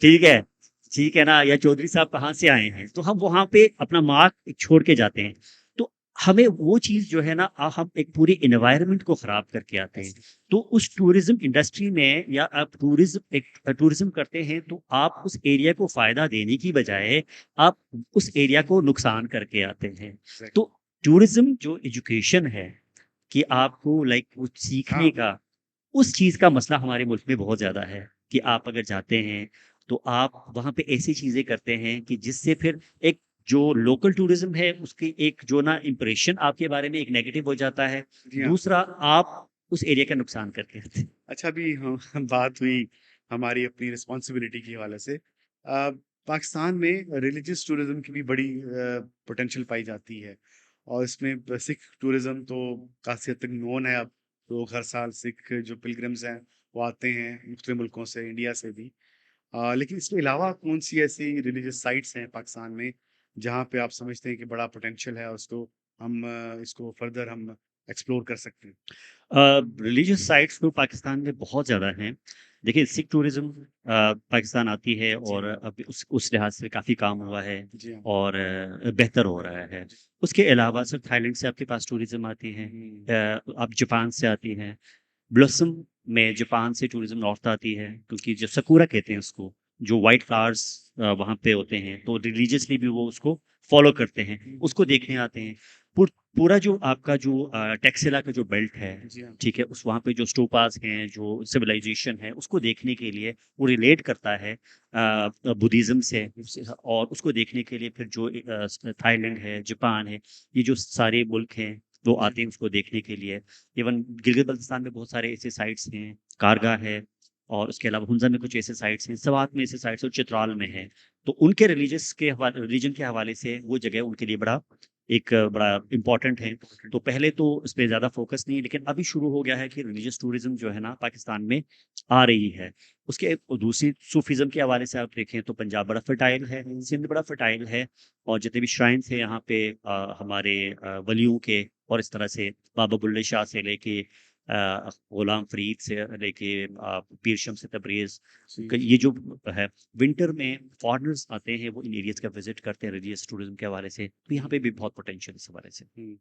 ठीक है ना? या चौधरी साहब कहाँ से आए हैं, तो हम वहाँ पे अपना मार्क एक छोड़ के जाते हैं। तो हमें वो चीज़ जो है ना हम एक पूरे एनवायरनमेंट को ख़राब करके आते हैं। तो उस टूरिज़्म इंडस्ट्री में या आप टूरिज़्म करते हैं तो आप उस एरिया को फ़ायदा देने की बजाय आप उस एरिया को नुकसान करके आते हैं। एग्ज़ैक्टली। तो टूरिज़्म जो एजुकेशन है कि आपको लाइक वो सीखने हाँ। का, उस चीज़ का मसला हमारे मुल्क में बहुत ज़्यादा है कि आप अगर जाते हैं, तो आप वहाँ पे ऐसी चीज़ें करते हैं कि जिससे फिर एक जो लोकल टूरिज़्म है, उसकी एक जो ना इम्प्रेशन आपके बारे में एक नेगेटिव हो जाता है। जी हाँ। दूसरा, आप उस एरिया का नुकसान करके आते हैं। अच्छा, अभी बात हुई हमारी अपनी रिस्पॉन्सिबिलिटी के हवाले से। पाकिस्तान में रिलीजियस टूरिज़्म की भी बड़ी पोटेंशियल पाई जाती है और इसमें सिख टूरिज़्म तो काफ़ी हद तक नोन है अब। लोग हर साल सिख जो पिलग्रिम्स हैं, वो आते हैं मुख्तलिफ मुल्कों से, इंडिया से भी। लेकिन इसके अलावा कौन-सी ऐसी रिलीजियस साइट्स हैं पाकिस्तान में, जहाँ पे आप समझते हैं कि बड़ा पोटेंशियल है और इसको फर्दर हम एक्सप्लोर कर सकते हैं? रिलीजियस साइट्स तो पाकिस्तान में बहुत ज़्यादा हैं। देखिए सिख टूरिज़्म पाकिस्तान आती है जी और हाँ। अभी उस लिहाज से काफ़ी काम हुआ है जी हाँ। और बेहतर हो रहा है। जी। उसके अलावा सर थाईलैंड से आपके पास टूरिज़्म आती है, हुँ। आप जापान से आती हैं। ब्लॉसम में जापान से टूरिज़्म नॉर्थ आती है क्योंकि जो सकुरा कहते हैं उसको, जो व्हाइट फ्लावर्स वहाँ पे होते हैं, तो रिलीजियसली भी वो उसको फ़ॉलो करते हैं, हुँ। उसको देखने आते हैं। पूरा जो आपका जो टैक्सिला का जो बेल्ट है, जी हाँ। ठीक है? उस वहाँ पे जो स्टूपास हैं, जो सिविलाइज़ेशन है, उसको देखने के लिए वो रिलेट करता है बुद्धिज़्म से और उसको देखने के लिए फिर जो थाईलैंड है, जापान है, ये जो सारे मुल्क हैं, वो आते हैं उसको देखने के लिए। इवन गिलगित-बल्तिस्तान में बहुत सारे ऐसे साइट्स हैं, कारगा है, और उसके अलावा हुंजा में कुछ ऐसे साइट्स हैं, सवात में ऐसे साइट्स और चित्राल में है। तो उनके रिलीजन के हवाले से वो जगह उनके लिए बड़ा इम्पोर्टेंट है। तो पहले तो इस पे ज़्यादा फोकस नहीं, लेकिन अभी शुरू हो गया है कि रिलीजियस टूरिज्म जो है ना पाकिस्तान में आ रही है। उसके दूसरी सूफीज़्म के हवाले से आप देखें तो पंजाब बड़ा फर्टाइल है, सिंध बड़ा फर्टाइल है, और जितने भी श्राइन्स हैं यहाँ पे हमारे वलियों के, और इस तरह से बाबा बुल्ले शाह से लेके गुलाम फरीद से लेके पीर शम्स तबरेज़, जी। ये जो है विंटर में फॉरेनर्स आते हैं, वो इन एरियाज़ का विज़िट करते हैं रिलीजियस टूरिज्म के हवाले से, तो यहाँ पे भी बहुत पोटेंशियल है इस हवाले से। हुँ।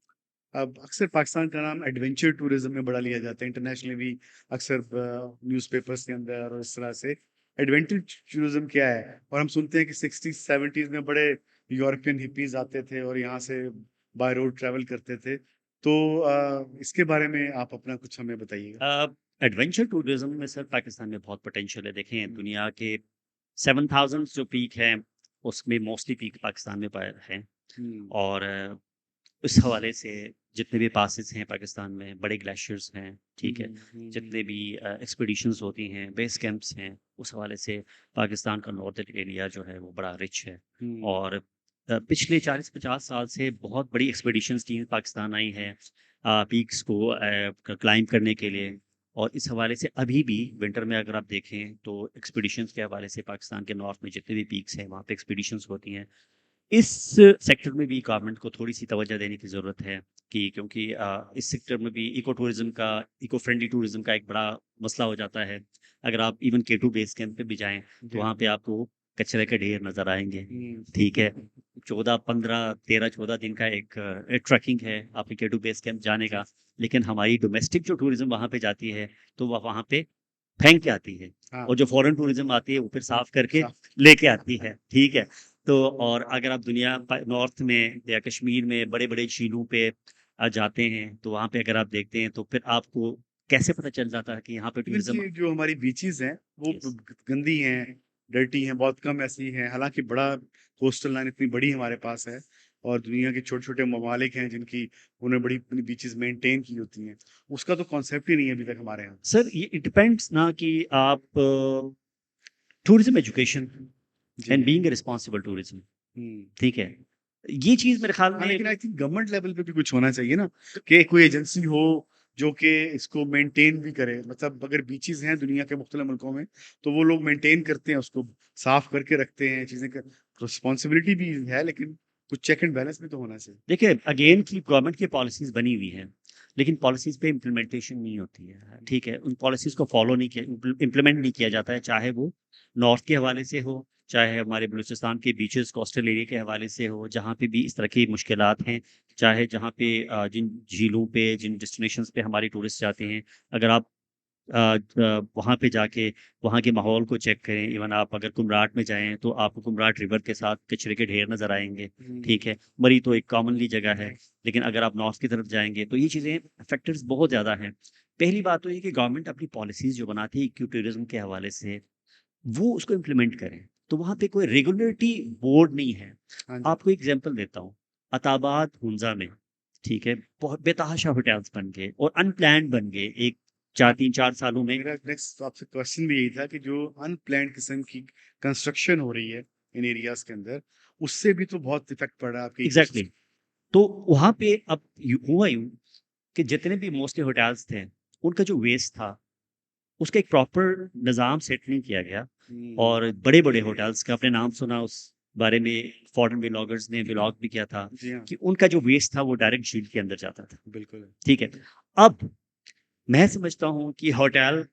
अब अक्सर पाकिस्तान का नाम एडवेंचर टूरिज्म में बड़ा लिया जाता है, इंटरनेशनली भी अक्सर न्यूज़पेपर्स के अंदर और इस तरह से। एडवेंचर टूरिज्म क्या है? और हम सुनते हैं कि 60s 70s में बड़े यूरोपियन हिप्पीज़ आते थे और यहाँ से बाय रोड ट्रैवल करते थे। तो इसके बारे में आप अपना कुछ हमें बताइएगा। एडवेंचर टूरिज्म में सर पाकिस्तान में बहुत पोटेंशियल है। देखें हुँ, दुनिया के 7000 जो पीक हैं, उसमें मोस्टली पीक पाकिस्तान में पाए हैं। हुँ, और उस हवाले से जितने भी पासेस हैं पाकिस्तान में, बड़े ग्लेशियर्स हैं, ठीक है? हुँ, हुँ, जितने भी एक्सपीडिशंस होती हैं, बेस कैंप्स हैं, उस हवाले से पाकिस्तान का नॉर्दर्न एरिया जो है वो बड़ा रिच है। हुँ, और पिछले 40-50 साल से बहुत बड़ी एक्सपीडिशंस टीम पाकिस्तान आई हैं पीक्स को क्लाइंब करने के लिए। और इस हवाले से अभी भी विंटर में अगर आप देखें तो एक्सपीडिशंस के हवाले से पाकिस्तान के नॉर्थ में जितने भी पीक्स हैं, वहाँ पे एक्सपीडिशंस होती हैं। इस सेक्टर में भी गवर्नमेंट को थोड़ी-सी तवज्जो देने की ज़रूरत है, कि क्योंकि इस सेक्टर में भी इको फ्रेंडली टूरिज़्म का एक बड़ा मसला हो जाता है। अगर आप इवन K2 बेस कैंप पे भी जाएँ, तो जी। वहाँ पे आपको कचरे के ढेर नज़र आएँगे, हुँ, ठीक है? 14, 15, 13, 14 दिन का एक ट्रैकिंग है आपके K2 बेस कैंप जाने का, लेकिन हमारी डोमेस्टिक जो टूरिज़्म वहाँ पे जाती है, तो वह वहाँ पे फेंक के आती है, हाँ, और जो फॉरेन टूरिज़्म आती है, वो फिर साफ करके साफ लेके आती है, ठीक है? तो और अगर आप दुनिया नॉर्थ में या कश्मीर में बड़े-बड़े झीलों पे जाते हैं, तो वहाँ पे अगर आप देखते हैं, तो फिर आपको कैसे पता चल जाता है कि यहाँ पे इवन टूरिज़्म। कि जो हमारी बीचेज़ हैं, वो यस। गंदी हैं, डर्टी हैं, बहुत कम ऐसी हैं। हालाँकि बड़ा कोस्टल लाइन इतनी बड़ी हमारे पास है और दुनिया के छोटे-छोटे ममालिक हैं जिनकी उन्होंने बड़ी अपनी बीचेज़ मेंटेन की होती हैं। उसका तो कॉन्सेप्ट ही नहीं है अभी तक हमारे यहाँ। सर ये इट डिपेंड्स ना कि आप टूरिज़्म एजुकेशन जी। And being a responsible tourism, हुँ। ठीक है? ये चीज़ मेरे ख़्याल हाँ, लेकिन में। आई थिंक गवर्नमेंट लेवल पे भी कुछ होना चाहिए ना, कि कोई एजेंसी हो जो कि इसको मेंटेन भी करे। मतलब अगर बीचेज़ हैं दुनिया के मुख्तलिफ मुल्कों में, तो वो लोग मेंटेन करते हैं उसको, साफ करके रखते हैं, चीज़ें क रिस्पॉन्सिबिलिटी भी है, लेकिन कुछ चेक एंड बैलेंस भी तो होना चाहिए। देखिए अगेन की गवर्नमेंट की पॉलिसीज़ बनी हुई हैं, लेकिन पॉलिसीज़ पे इम्प्लीमेंटेशन नहीं होती है, ठीक है? उन पॉलिसीज़ को फॉलो नहीं किया, इम्प्लीमेंट नहीं किया जाता है, चाहे वो नॉर्थ के हवाले से हो, चाहे हमारे बलूचिस्तान के बीचेस कोस्टल एरिया के हवाले से हो, जहाँ पे भी इस तरह की मुश्किलात हैं, चाहे जहाँ पे जिन झीलों पे, जिन डेस्टिनेशंस पे हमारे टूरिस्ट जाते हैं, अगर आप वहाँ पे जाके वहाँ के माहौल को चेक करें, इवन आप अगर कुमराट में जाएँ, तो आपको कुमराट रिवर के साथ कचरे के ढेर नज़र आएँगे, हुँ, ठीक है? मरी तो एक कॉमनली जगह है, लेकिन अगर आप नॉर्थ की तरफ जाएँगे, तो ये चीज़ें फैक्टर्स बहुत ज़्यादा हैं। पहली बात तो ये कि गवर्नमेंट अपनी पॉलिसीज़ जो बनाती है इको टूरिज़्म के हवाले से, वो उसको इम्प्लीमेंट करें। तो वहाँ पे कोई रेगुलेटरी बोर्ड नहीं है। हाँ जी। आपको एग्ज़ाम्पल देता हूँ, अताबाद हुंज़ा में, ठीक है? बहुत बेतहाशा होटल्स बन गए और अनप्लान्ड बन गए, एक 4 हाँ, 3-4 सालों में। मेरा नेक्स्ट आपसे क्वेश्चन भी यही था कि जो अनप्लैन्ड किस्म की कंस्ट्रक्शन हो रही है इन एरियाज़ के अंदर, उससे भी तो बहुत इफ़ेक्ट पड़ रहा है आपके एग्ज़ैक्टली। इकोसिस्टम। तो वहाँ पे अब हुआ यूँ कि जितने भी मोस्टली होटल्स थे, उनका जो वेस्ट था, उसका एक प्रॉपर निज़ाम सेट नहीं किया गया। हुँ, और बड़े-बड़े होटल्स का आपने नाम सुना, उस बारे में फॉरेन व्लॉगर्स ने व्लॉग भी किया था, जी हाँ, कि उनका जो वेस्ट था वो डायरेक्ट झील के अंदर जाता था, बिल्कुल। ठीक है? अब मैं समझता हूँ कि होटल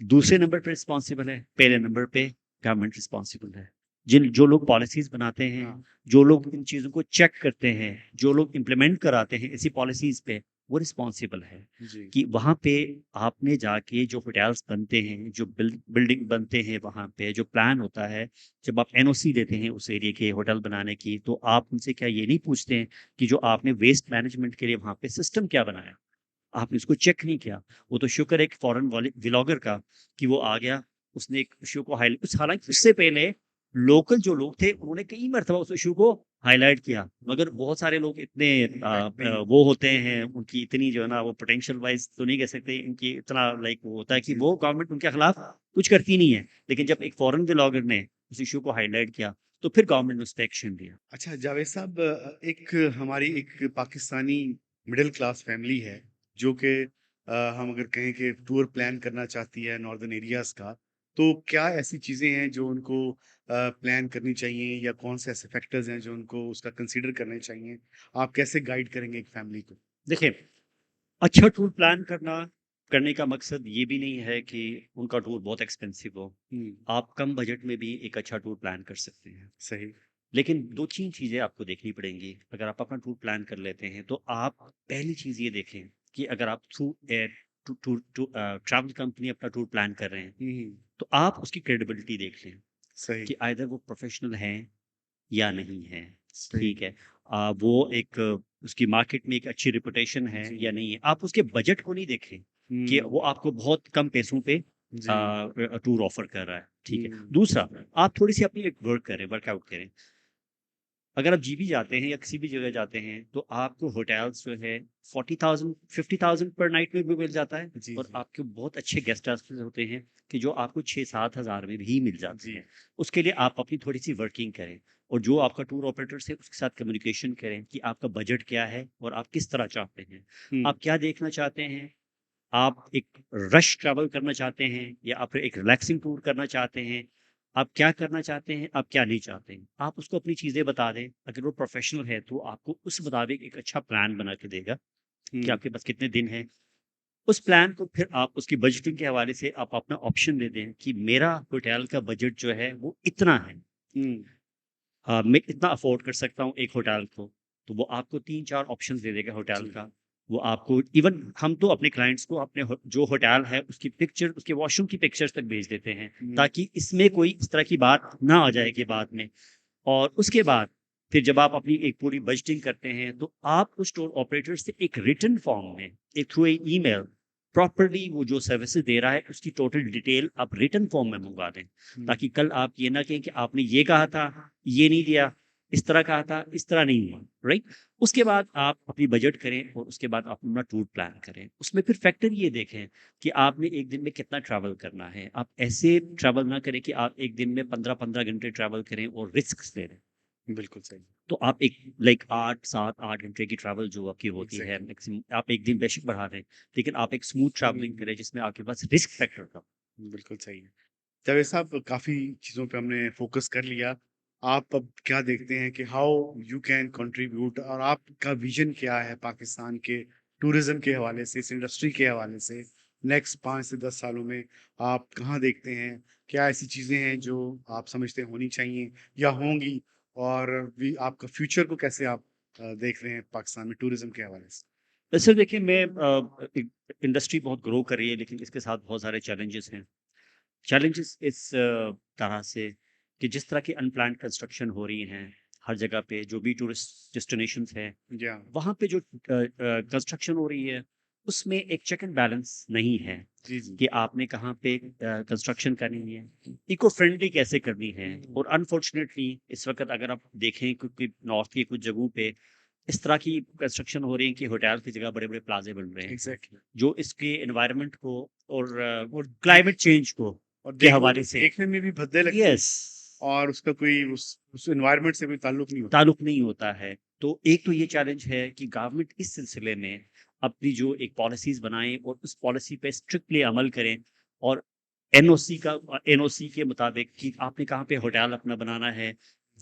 दूसरे नंबर पे रिस्पॉन्सिबल है, पहले नंबर पे गवर्नमेंट रिस्पॉन्सिबल है। जो लोग पॉलिसीज़ बनाते हैं, हाँ, जो लोग इन चीज़ों को चेक करते हैं, जो लोग इम्प्लीमेंट कराते हैं ऐसी पॉलिसीज़ पे, वो रिस्पॉन्सिबल है। जी। कि वहाँ पे आपने जाके जो होटल्स बनते हैं, जो बिल्डिंग बनते हैं वहाँ पे, जो प्लान होता है, जब आप एनओसी देते हैं उस एरिया के होटल बनाने की, तो आप उनसे क्या ये नहीं पूछते हैं कि जो आपने वेस्ट मैनेजमेंट के लिए वहाँ पे सिस्टम क्या बनाया? आपने उसको चेक नहीं किया। वो तो शुक्र है एक फॉरेन वाले व्लॉगर का, कि वो आ गया, उसने एक इश्यू को हालाँकि उससे पहले लोकल जो लोग थे, उन्होंने कई मर्तबा उस इश्यू को हाईलाइट किया, मगर बहुत सारे लोग इतने नहीं। वो होते हैं, उनकी इतनी जो है ना वो पोटेंशियल वाइज़ तो नहीं कह सकते, इनकी इतना लाइक वो होता है कि जी। वो गवर्नमेंट उनके खिलाफ कुछ करती नहीं है। लेकिन जब एक फॉरेन व्लॉगर ने उस इश्यू को हाईलाइट किया, तो फिर गवर्नमेंट ने उस पे एक्शन लिया। अच्छा जावेद साहब, एक हमारी एक पाकिस्तानी मिडिल क्लास फैमिली है जो कि हम अगर कहें कि टूर प्लान करना चाहती है नॉर्दर्न एरियाज का, तो क्या ऐसी चीज़ें हैं जो उनको प्लान करनी चाहिए या कौन से ऐसे फैक्टर्स हैं जो उनको उसका कंसीडर करने चाहिए? आप कैसे गाइड करेंगे एक फैमिली को? देखिए, अच्छा टूर प्लान करने का मकसद ये भी नहीं है कि उनका टूर बहुत एक्सपेंसिव हो। हुँ, आप कम बजट में भी एक अच्छा टूर प्लान कर सकते हैं। सही। लेकिन 2-3 चीज़ें आपको देखनी पड़ेंगी। अगर आप अपना टूर प्लान कर लेते हैं, तो आप पहली चीज़ ये देखें कि अगर आप थ्रू ट्रैवल कंपनी अपना टूर प्लान कर रहे हैं, हुँ, हुँ, तो आप उसकी क्रेडिबिलिटी देख लें सही, कि आइदर वो प्रोफ़ेशनल हैं या नहीं हैं, सही। ठीक है। वो एक उसकी मार्केट में एक अच्छी रेपुटेशन है जी। या नहीं है। आप उसके बजट को नहीं देखें कि वो हुँ, आपको बहुत कम पैसों पे जी। टूर ऑफ़र कर रहा है, ठीक है। हुँ, दूसरा, आप थोड़ी-सी अपनी एक वर्कआउट करें। अगर आप जीबी जाते हैं या किसी भी जगह जाते हैं, तो आपको होटल्स जो है 40,000 50,000 पर नाइट में भी मिल जाता है, जी, और जी। आपके बहुत अच्छे गेस्ट हाउसेस होते हैं कि जो आपको 6-7 हज़ार में भी मिल जाते जी। हैं। उसके लिए आप अपनी थोड़ी-सी वर्किंग करें, और जो आपका टूर ऑपरेटर है उसके साथ कम्युनिकेशन करें कि आपका बजट क्या है और आप किस तरह चाहते हैं। हुँ, आप क्या देखना चाहते हैं? आप एक रश ट्रैवल करना चाहते हैं या आप एक रिलैक्सिंग टूर करना चाहते हैं? आप क्या करना चाहते हैं, आप क्या नहीं चाहते हैं? आप उसको अपनी चीज़ें बता दें। अगर वो प्रोफ़ेशनल है, तो आपको उस मुताबिक एक अच्छा प्लान बना के देगा कि हुँ, आपके पास कितने दिन हैं। उस प्लान को फिर आप उसकी बजटिंग के हवाले से आप अपना ऑप्शन दे दें कि मेरा होटल का बजट जो है वो इतना है। हुँ, मैं इतना अफ़ोर्ड कर सकता हूँ एक होटल को। तो वो आपको 3-4 ऑप्शंस दे देगा होटल जी। का। वो आपको इवन हम तो अपने क्लाइंट्स को अपने जो होटल है उसकी पिक्चर, उसके वॉशरूम की पिक्चर्स तक भेज देते हैं, हुँ, ताकि इसमें कोई इस तरह की बात ना आ जाए कि बाद में। और उसके बाद फिर जब आप अपनी एक पूरी बजटिंग करते हैं, तो आप उस टूर ऑपरेटर से एक रिटन फॉर्म में, एक थ्रू ए ईमेल, प्रॉपर्ली वो जो सर्विसेज़ दे रहा है उसकी टोटल डिटेल आप रिटन फॉर्म में मँगवा दें। हुँ, ताकि कल आप ये ना कहें कि आपने ये कहा था, ये नहीं दिया, इस तरह कहा था, इस तरह नहीं हुआ, राइट? उसके बाद आप अपनी बजट करें और उसके बाद आप अपना टूर प्लान करें। उसमें फिर फैक्टर ये देखें कि आपने 1 दिन में कितना ट्रैवल करना है। आप ऐसे ट्रैवल ना करें कि आप 1 दिन में 15-15 घंटे ट्रैवल करें और रिस्क्स ले लें। बिल्कुल सही। तो आप एक लाइक 8 7 8 घंटे की ट्रैवल जो आपकी होती है एग्ज़ैक्टली। मैक्सिमम, आप 1 दिन बेशक बढ़ा दें, लेकिन आप एक स्मूथ ट्रैवलिंग हुँ, करें जिसमें आपके पास रिस्क फैक्टर कम। बिल्कुल सही है। जावेद साहब, काफ़ी चीज़ों पे हमने फ़ोकस कर लिया। आप अब क्या देखते हैं कि हाउ यू कैन कंट्रीब्यूट, और आपका विज़न क्या है पाकिस्तान के टूरिज़्म के हवाले से, इस इंडस्ट्री के हवाले से? नेक्स्ट 5 से 10 सालों में आप कहाँ देखते हैं? क्या ऐसी चीज़ें हैं जो आप समझते हैं होनी चाहिए या होंगी? और भी आपका फ्यूचर को कैसे आप देख रहे हैं पाकिस्तान में टूरिज़्म के हवाले से? वैसे देखिए, मैं इंडस्ट्री बहुत ग्रो कर रही है, लेकिन इसके साथ बहुत सारे चैलेंजेस हैं। चैलेंजेस इस तरह से कि जिस तरह की अनप्लान्ड कंस्ट्रक्शन हो रही हैं हर जगह पे, जो भी टूरिस्ट डेस्टिनेशंस हैं, या वहाँ पे जो कंस्ट्रक्शन हो रही है, उसमें एक चेक एंड बैलेंस नहीं है जी, जी। कि आपने कहाँ पे कंस्ट्रक्शन करनी है, इको फ्रेंडली कैसे करनी है। और अनफॉर्चुनेटली इस वक़्त अगर आप देखें, क्योंकि नॉर्थ की कुछ जगहों पे इस तरह की कंस्ट्रक्शन हो रही है कि होटल की जगह बड़े-बड़े प्लाज़े बन रहे हैं, एग्ज़ैक्टली। जो इसके एनवायरनमेंट को और और क्लाइमेट चेंज को और के देखने हवाले से। देखने में भी भद्दे लगते हैं यस, और उसका कोई उस एनवायरनमेंट से कोई ताल्लुक नहीं होता। ताल्लुक नहीं होता है। तो एक तो ये चैलेंज है कि गवर्नमेंट इस सिलसिले में अपनी जो एक पॉलिसीज़ बनाएँ और उस पॉलिसी पे स्ट्रिक्टली अमल करें, और एनओसी के मुताबिक कि आपने कहाँ पे होटल अपना बनाना है,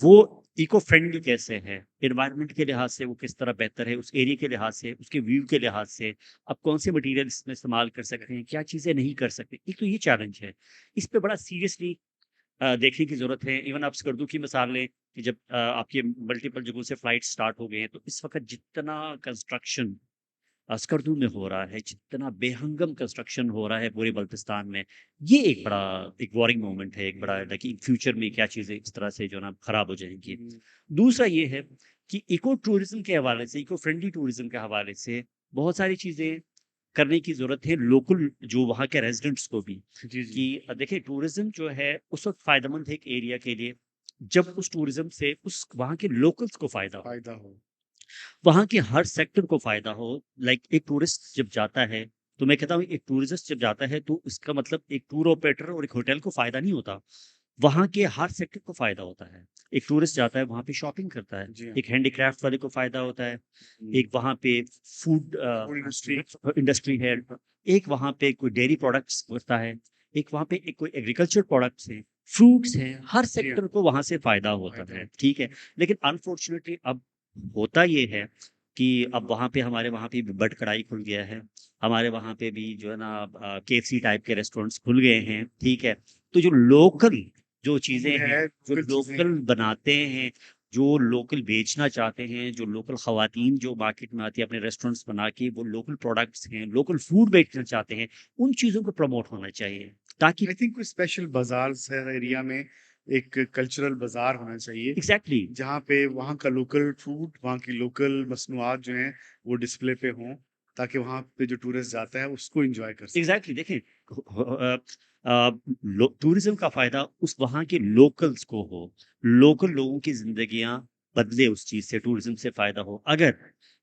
वो इको फ्रेंडली कैसे है, एनवायरनमेंट के लिहाज से वो किस तरह बेहतर है, उस एरिया के लिहाज से, उसके व्यू के लिहाज से, आप कौन से मटीरियल इसमें इस्तेमाल कर सकते हैं, क्या चीज़ें नहीं कर सकते। एक तो ये चैलेंज है। इस पे बड़ा सीरियसली देखने की ज़रूरत है। इवन आप स्कर्दू की मिसाल लें कि जब आपके मल्टीपल जगहों से फ्लाइट स्टार्ट हो गए हैं, तो इस वक़्त जितना कंस्ट्रक्शन स्कर्दू में हो रहा है, जितना बेहंगम कंस्ट्रक्शन हो रहा है पूरे बल्तिस्तान में, ये एक बड़ा एक वॉरिंग मोमेंट है, एक बड़ा है कि फ्यूचर में क्या चीज़ें इस तरह से जो है ना खराब हो जाएँगी। हुँ, दूसरा ये है कि इको टूरिज़्म के हवाले से, इको फ्रेंडली टूरिज़्म के हवाले से बहुत सारी चीज़ें करने की ज़रूरत है लोकल जो वहाँ के रेज़िडेंट्स को भी। जी, जी। कि देखिए, टूरिज़्म जो है उस वक़्त फ़ायदेमंद है एक एरिया के लिए जब उस टूरिज्म से उस वहाँ के लोकल्स को फायदा हो, फायदा हो। वहाँ के हर सेक्टर को फायदा हो। लाइक एक टूरिस्ट जब जाता है, तो मैं कहता हूँ एक टूरिस्ट जब जाता है तो इसका मतलब एक टूर ऑपरेटर और एक होटल को फायदा नहीं होता, वहाँ के हर सेक्टर को फायदा होता है। एक टूरिस्ट जाता है वहाँ पे शॉपिंग करता है, जी हाँ। एक हैंडीक्राफ्ट वाले को फायदा होता है, हम्म, एक वहाँ पे फूड फूड इंडस्ट्री। इंडस्ट्री है, एक वहाँ पे कोई डेयरी प्रोडक्ट्स होता है, एक वहाँ पे एक कोई एग्रीकल्चर प्रोडक्ट्स है, फ्रूट्स हैं, हर जी हाँ। सेक्टर को वहाँ से फायदा होता फायदा है, होता ठीक है। लेकिन अनफॉर्चुनेटली अब होता ये है कि अब वहाँ पे हमारे वहाँ पे भी बट कढ़ाई खुल गया है, हमारे वहाँ पे भी जो है ना केएफसी टाइप के रेस्टोरेंट्स खुल गए हैं, ठीक है। तो जो लोकल जो चीज़ें फूड हैं, है, जो लोकल चीजें लोकल हैं। बनाते हैं, जो लोकल बेचना चाहते हैं, जो लोकल खवातीन जो मार्केट में आती है अपने रेस्टोरेंट्स बना के, वो लोकल प्रोडक्ट्स हैं, लोकल फूड बेचना चाहते हैं, उन चीज़ों को प्रमोट होना चाहिए ताकि आई थिंक कोई स्पेशल बाजार हर एरिया में एक कल्चरल बाजार होना चाहिए, एग्जैक्टली जहाँ पे वहाँ का लोकल फूड, वहाँ की लोकल मसनूआत जो हैं वो डिस्प्ले पे हों, ताकि वहाँ पे जो टूरिस्ट जाता है उसको एंजॉय कर सके। एग्जैक्टली देखें, टूरिज्म का फायदा उस वहाँ के लोकल्स को हो, लोकल लोगों की जिंदगियां बदले उस चीज से, टूरिज्म से फायदा हो। अगर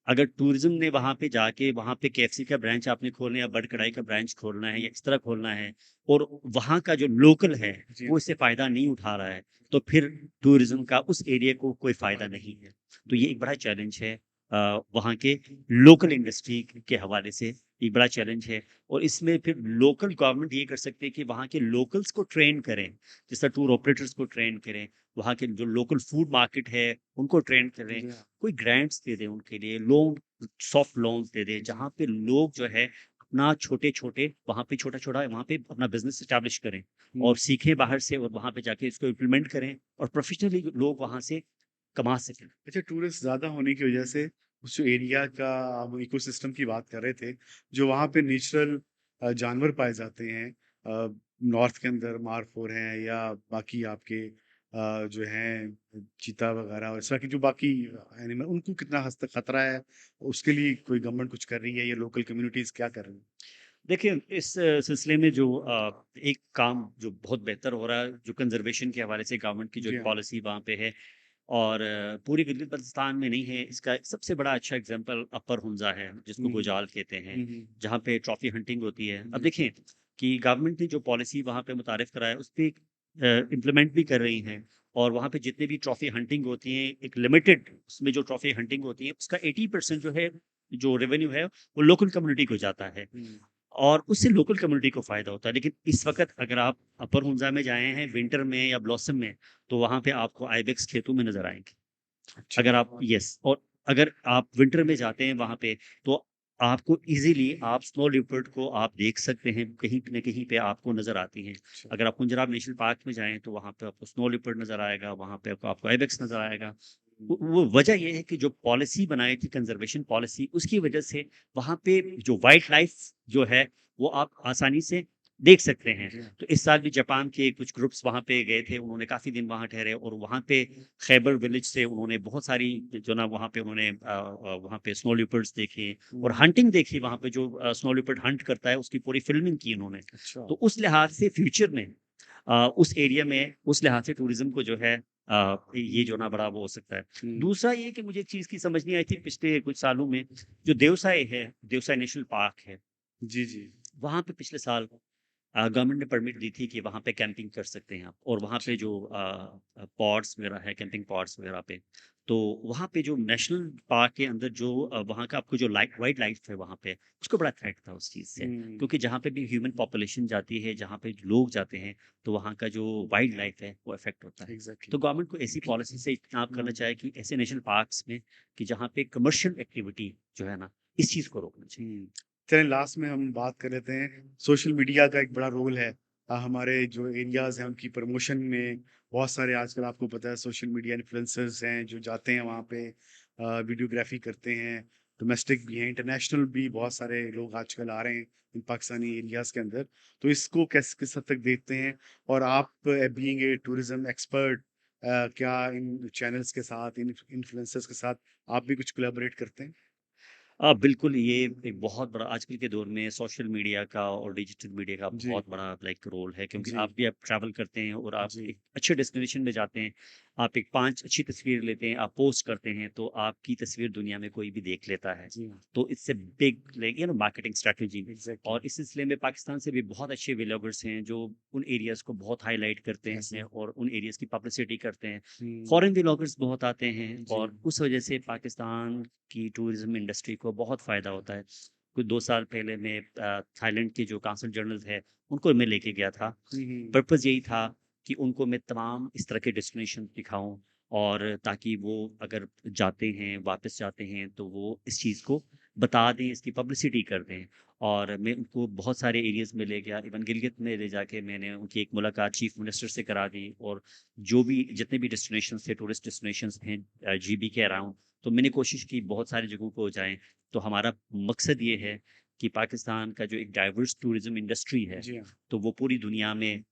अगर टूरिज्म ने वहां पे जाके वहां पे केएफसी का ब्रांच आपने खोलना है या बड़ कढ़ाई का ब्रांच खोलना है या इस तरह खोलना है, और वहां का जो लोकल है जी वो हाँ। इससे फायदा नहीं उठा रहा है, तो फिर टूरिज्म का उस एरिया को कोई फायदा नहीं है। तो ये एक बड़ा चैलेंज है वहाँ के लोकल इंडस्ट्री के हवाले से, एक बड़ा चैलेंज है। और इसमें फिर लोकल गवर्नमेंट ये कर सकते हैं कि वहाँ के लोकल्स को ट्रेन करें, जिस तरह टूर ऑपरेटर्स को ट्रेन करें, वहाँ के जो लोकल फूड मार्केट है उनको ट्रेन करें, जी हाँ। कोई ग्रांट्स दे दें उनके लिए, लोन, सॉफ्ट लोन्स दे दें, जी। जहाँ पे लोग जो है अपना छोटे-छोटे वहाँ पे छोटा-छोटा वहाँ पे अपना बिज़नेस एस्टेब्लिश करें और हुँ। सीखें बाहर से और वहाँ पे जाके इसको इम्प्लीमेंट करें और प्रोफेशनली लोग वहाँ से कमा सकें। अच्छा, टूरिस्ट ज़्यादा होने की वजह से उस जो एरिया का आप इकोसिस्टम की बात कर रहे थे, जो वहाँ पे नेचुरल जानवर पाए जाते हैं, नॉर्थ के अंदर मारफोर हैं या बाकी आपके जो हैं चीता वगैरह और इस तरह की जो बाकी एनिमल, उनको कितना हद तक खतरा है? उसके लिए कोई गवर्नमेंट कुछ कर रही है या लोकल कम्युनिटीज़ क्या कर रही हैं? देखिए, इस सिलसिले में जो एक काम जो बहुत बेहतर हो रहा है, जो कंज़र्वेशन के हवाले से गवर्नमेंट की जो जी एक हाँ। पॉलिसी वहाँ पे है, और पूरी गिलगित-बल्तिस्तान में नहीं है, इसका सबसे बड़ा अच्छा एग्ज़ाम्पल अपर हुंज़ा है, जिसको हुँ, हुँ। गोजाल कहते हैं, हुँ, हुँ। जहाँ पे ट्रॉफ़ी हंटिंग होती है। अब जी। देखें कि गवर्नमेंट ने जो पॉलिसी वहाँ पे मुतारिफ़ करा है, उसपे इम्प्लीमेंट भी कर रही हैं, और वहाँ पे जितने भी ट्रॉफ़ी हंटिंग होती हैं, एक लिमिटेड उसमें जो ट्रॉफ़ी हंटिंग होती है, उसका 80% जो है, जो रेवेन्यू है, वो लोकल कम्युनिटी को जाता है। हुँ। और उससे लोकल कम्युनिटी को फ़ायदा होता है। लेकिन इस वक़्त अगर आप अपर हुंज़ा में जाए हैं विंटर में या ब्लॉसम में, तो वहाँ पे आपको आइबेक्स खेतों में नज़र आएँगे। अच्छा। अगर आप यस, और अगर आप विंटर में जाते हैं वहाँ पे, तो आपको ईज़िली आप स्नो लियोपार्ड को आप देख सकते हैं, कहीं न कहीं पे आपको नज़र आती हैं। अच्छा। अगर आप कुंजराब नेशनल पार्क में जाएँ, तो वहाँ पे आपको स्नो लियोपार्ड नज़र आएगा, वहाँ पे आपको आइबेक्स नज़र आएगा। वो वजह ये है कि जो पॉलिसी बनाई थी कंज़र्वेशन पॉलिसी, उसकी वजह से वहाँ पे जो वाइल्ड लाइफ़ जो है, वो आप आसानी से देख सकते हैं। जी हाँ। तो इस साल भी जापान के कुछ ग्रुप्स वहाँ पे गए थे, उन्होंने काफ़ी दिन वहाँ ठहरे और वहाँ पे खैबर विलेज से उन्होंने बहुत सारी जो ना वहाँ पे उन्होंने वहाँ पे स्नो लियोपार्ड्स देखे और हुँ। हंटिंग देखी वहाँ पे, जो स्नो लियोपार्ड हंट करता है, उसकी पूरी फ़िल्मिंग की उन्होंने। अच्छा। तो उस लिहाज से फ्यूचर में उस एरिया में उस लिहाज से टूरिज़्म को जो है ये जो ना बड़ा वो हो सकता है। हुँ। दूसरा ये कि मुझे एक चीज़ की समझ नहीं आई थी पिछले कुछ सालों में, जो देवसाई है, देवसाई नेशनल पार्क है, जी, जी। वहाँ पे पिछले साल गवर्नमेंट ने परमिट दी थी कि वहाँ पे कैंपिंग कर सकते हैं आप, और वहाँ अच्छा। पे जो पॉड्स वगैरह है, कैंपिंग पॉड्स वगैरह पे, तो वहाँ पे जो नेशनल पार्क के अंदर जो वहाँ का आपको जो वाइल्ड लाइफ है वहाँ पे, उसको बड़ा थ्रेट था उस चीज़ से, हुँ। क्योंकि जहाँ पे भी ह्यूमन पॉपुलेशन जाती है, जहाँ पे लोग जाते हैं, तो वहाँ का जो वाइल्ड लाइफ है वो अफेक्ट होता है। एग्ज़ैक्टली। तो गवर्नमेंट को ऐसी पॉलिसी से इज्तनाब करना हुँ। चाहिए कि ऐसे नेशनल पार्क्स में कि जहाँ पे कमर्शियल एक्टिविटी जो है ना, इस चीज़ को रोकना चाहिए। हुँ। चलिए, लास्ट में हम बात कर लेते हैं, सोशल मीडिया का एक बड़ा रोल है हमारे जो एरियाज़ हैं उनकी प्रमोशन में। बहुत सारे आजकल आपको पता है सोशल मीडिया इन्फ्लुएंसर्स हैं जो जाते हैं वहाँ पे वीडियोग्राफ़ी करते हैं, डोमेस्टिक भी हैं, इंटरनेशनल भी बहुत सारे लोग आजकल आ रहे हैं इन पाकिस्तानी एरियाज़ के अंदर। तो इसको किस हद तक देखते हैं? और आप बीइंग ए टूरिज़्म एक्सपर्ट, क्या इन चैनल्स के साथ, इन इन्फ्लुएंसर्स के साथ आप भी कुछ कोलैबोरेट करते हैं? बिल्कुल, ये एक बहुत बड़ा आजकल के दौर में सोशल मीडिया का और डिजिटल मीडिया का जी, बहुत बड़ा लाइक रोल है, क्योंकि जी, आप ट्रैवल करते हैं और आप जी, एक अच्छे डेस्टिनेशन में जाते हैं, आप एक 5 अच्छी तस्वीर लेते हैं, आप पोस्ट करते हैं, तो आपकी तस्वीर दुनिया में कोई भी देख लेता है। जी हाँ, तो it's a big like marketing strategy. Exactly. और इस सिलसिले में पाकिस्तान से भी बहुत अच्छे व्लॉगर्स हैं, जो उन एरियाज़ को बहुत हाइलाइट करते हैं ऐसे और उन एरियाज़ की पब्लिसिटी करते हैं। हुँ, फॉरेन व्लॉगर्स बहुत आते हैं जी, और उस वजह से पाकिस्तान की टूरिज्म इंडस्ट्री को बहुत फ़ायदा होता है। कुछ 2 साल पहले मैं थाईलैंड के जो काउंसिल जनरल है, उनको मैं लेके गया था। हुँ, हुँ, पर्पज़ यही था कि उनको मैं तमाम इस तरह के डेस्टिनेशन दिखाऊँ और ताकि वो अगर जाते हैं, वापस जाते हैं, तो वो इस चीज़ को बता दें, इसकी पब्लिसिटी कर दें। और मैं उनको बहुत सारे एरियाज़ में ले गया, इवन गिलगित में ले जाके मैंने उनकी एक मुलाकात चीफ़ मिनिस्टर से करा दी, और जो भी जितने भी डेस्टिनेशंस थे, टूरिस्ट डेस्टिनेशंस हैं जीबी के अराउंड, तो मैंने कोशिश की बहुत सारी जगहों को जाएँ। तो हमारा मकसद ये है कि पाकिस्तान का जो एक डाइवर्स टूरिज़्म इंडस्ट्री है, जी हाँ। तो वो पूरी दुनिया में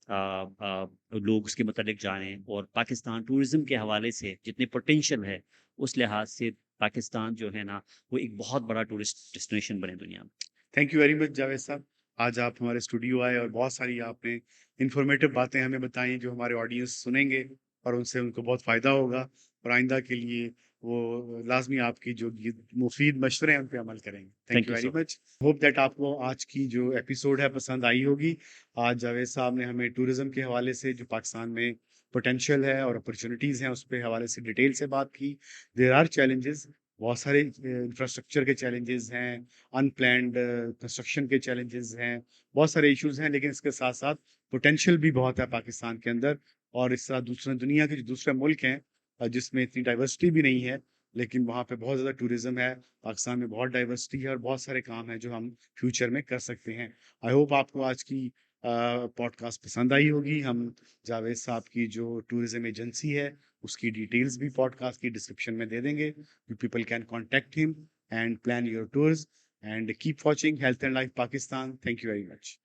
लोग उसके मुतालिक जानें, और पाकिस्तान टूरिज़्म के हवाले से जितने पोटेंशियल है, उस लिहाज से पाकिस्तान जो है ना, वो एक बहुत बड़ा टूरिस्ट डेस्टिनेशन बने दुनिया में। Thank you very much Javed साहब। आज आप हमारे स्टूडियो आए और बहुत सारी आपने इन्फॉर्मेटिव बातें हमें बताई जो हमारे ऑडियंस सुनेंगे और उनसे उनको बहुत फ़ायदा होगा और आइंदा के लिए वो लाज़मी आपकी जो ये मुफ़ीद मशवरे हैं उन पे अमल करेंगे। Thank thank you you very so much. Hope that आपको आज की जो एपिसोड है पसंद आई होगी। आज जावेद साहब ने हमें टूरिज़्म के हवाले से जो पाकिस्तान में पोटेंशियल है और अपॉर्च्युनिटीज़ हैं, उसपे हवाले से डिटेल से बात की। देयर आर चैलेंजेज़, बहुत सारे इंफ्रास्ट्रक्चर के चैलेंजेज़ हैं, अनप्लैन्ड कंस्ट्रक्शन के चैलेंजेस हैं, बहुत सारे इश्यूज़ हैं, लेकिन इसके साथ-साथ पोटेंशियल भी बहुत है पाकिस्तान के अंदर और इस तरह दूसरे दुनिया के जो दूसरे मुल्क हैं जिसमें इतनी डाइवर्सिटी भी नहीं है, लेकिन वहाँ पे बहुत ज़्यादा टूरिज़्म है। पाकिस्तान में बहुत डाइवर्सिटी है और बहुत सारे काम हैं जो हम फ्यूचर में कर सकते हैं। आई होप आपको आज की पॉडकास्ट पसंद आई होगी। हम जावेद साहब की जो टूरिज़्म एजेंसी है, उसकी डिटेल्स भी पॉडकास्ट की डिस्क्रिप्शन में दे देंगे। You people can contact him and plan your tours and keep watching Health and Life Pakistan. Thank you very much.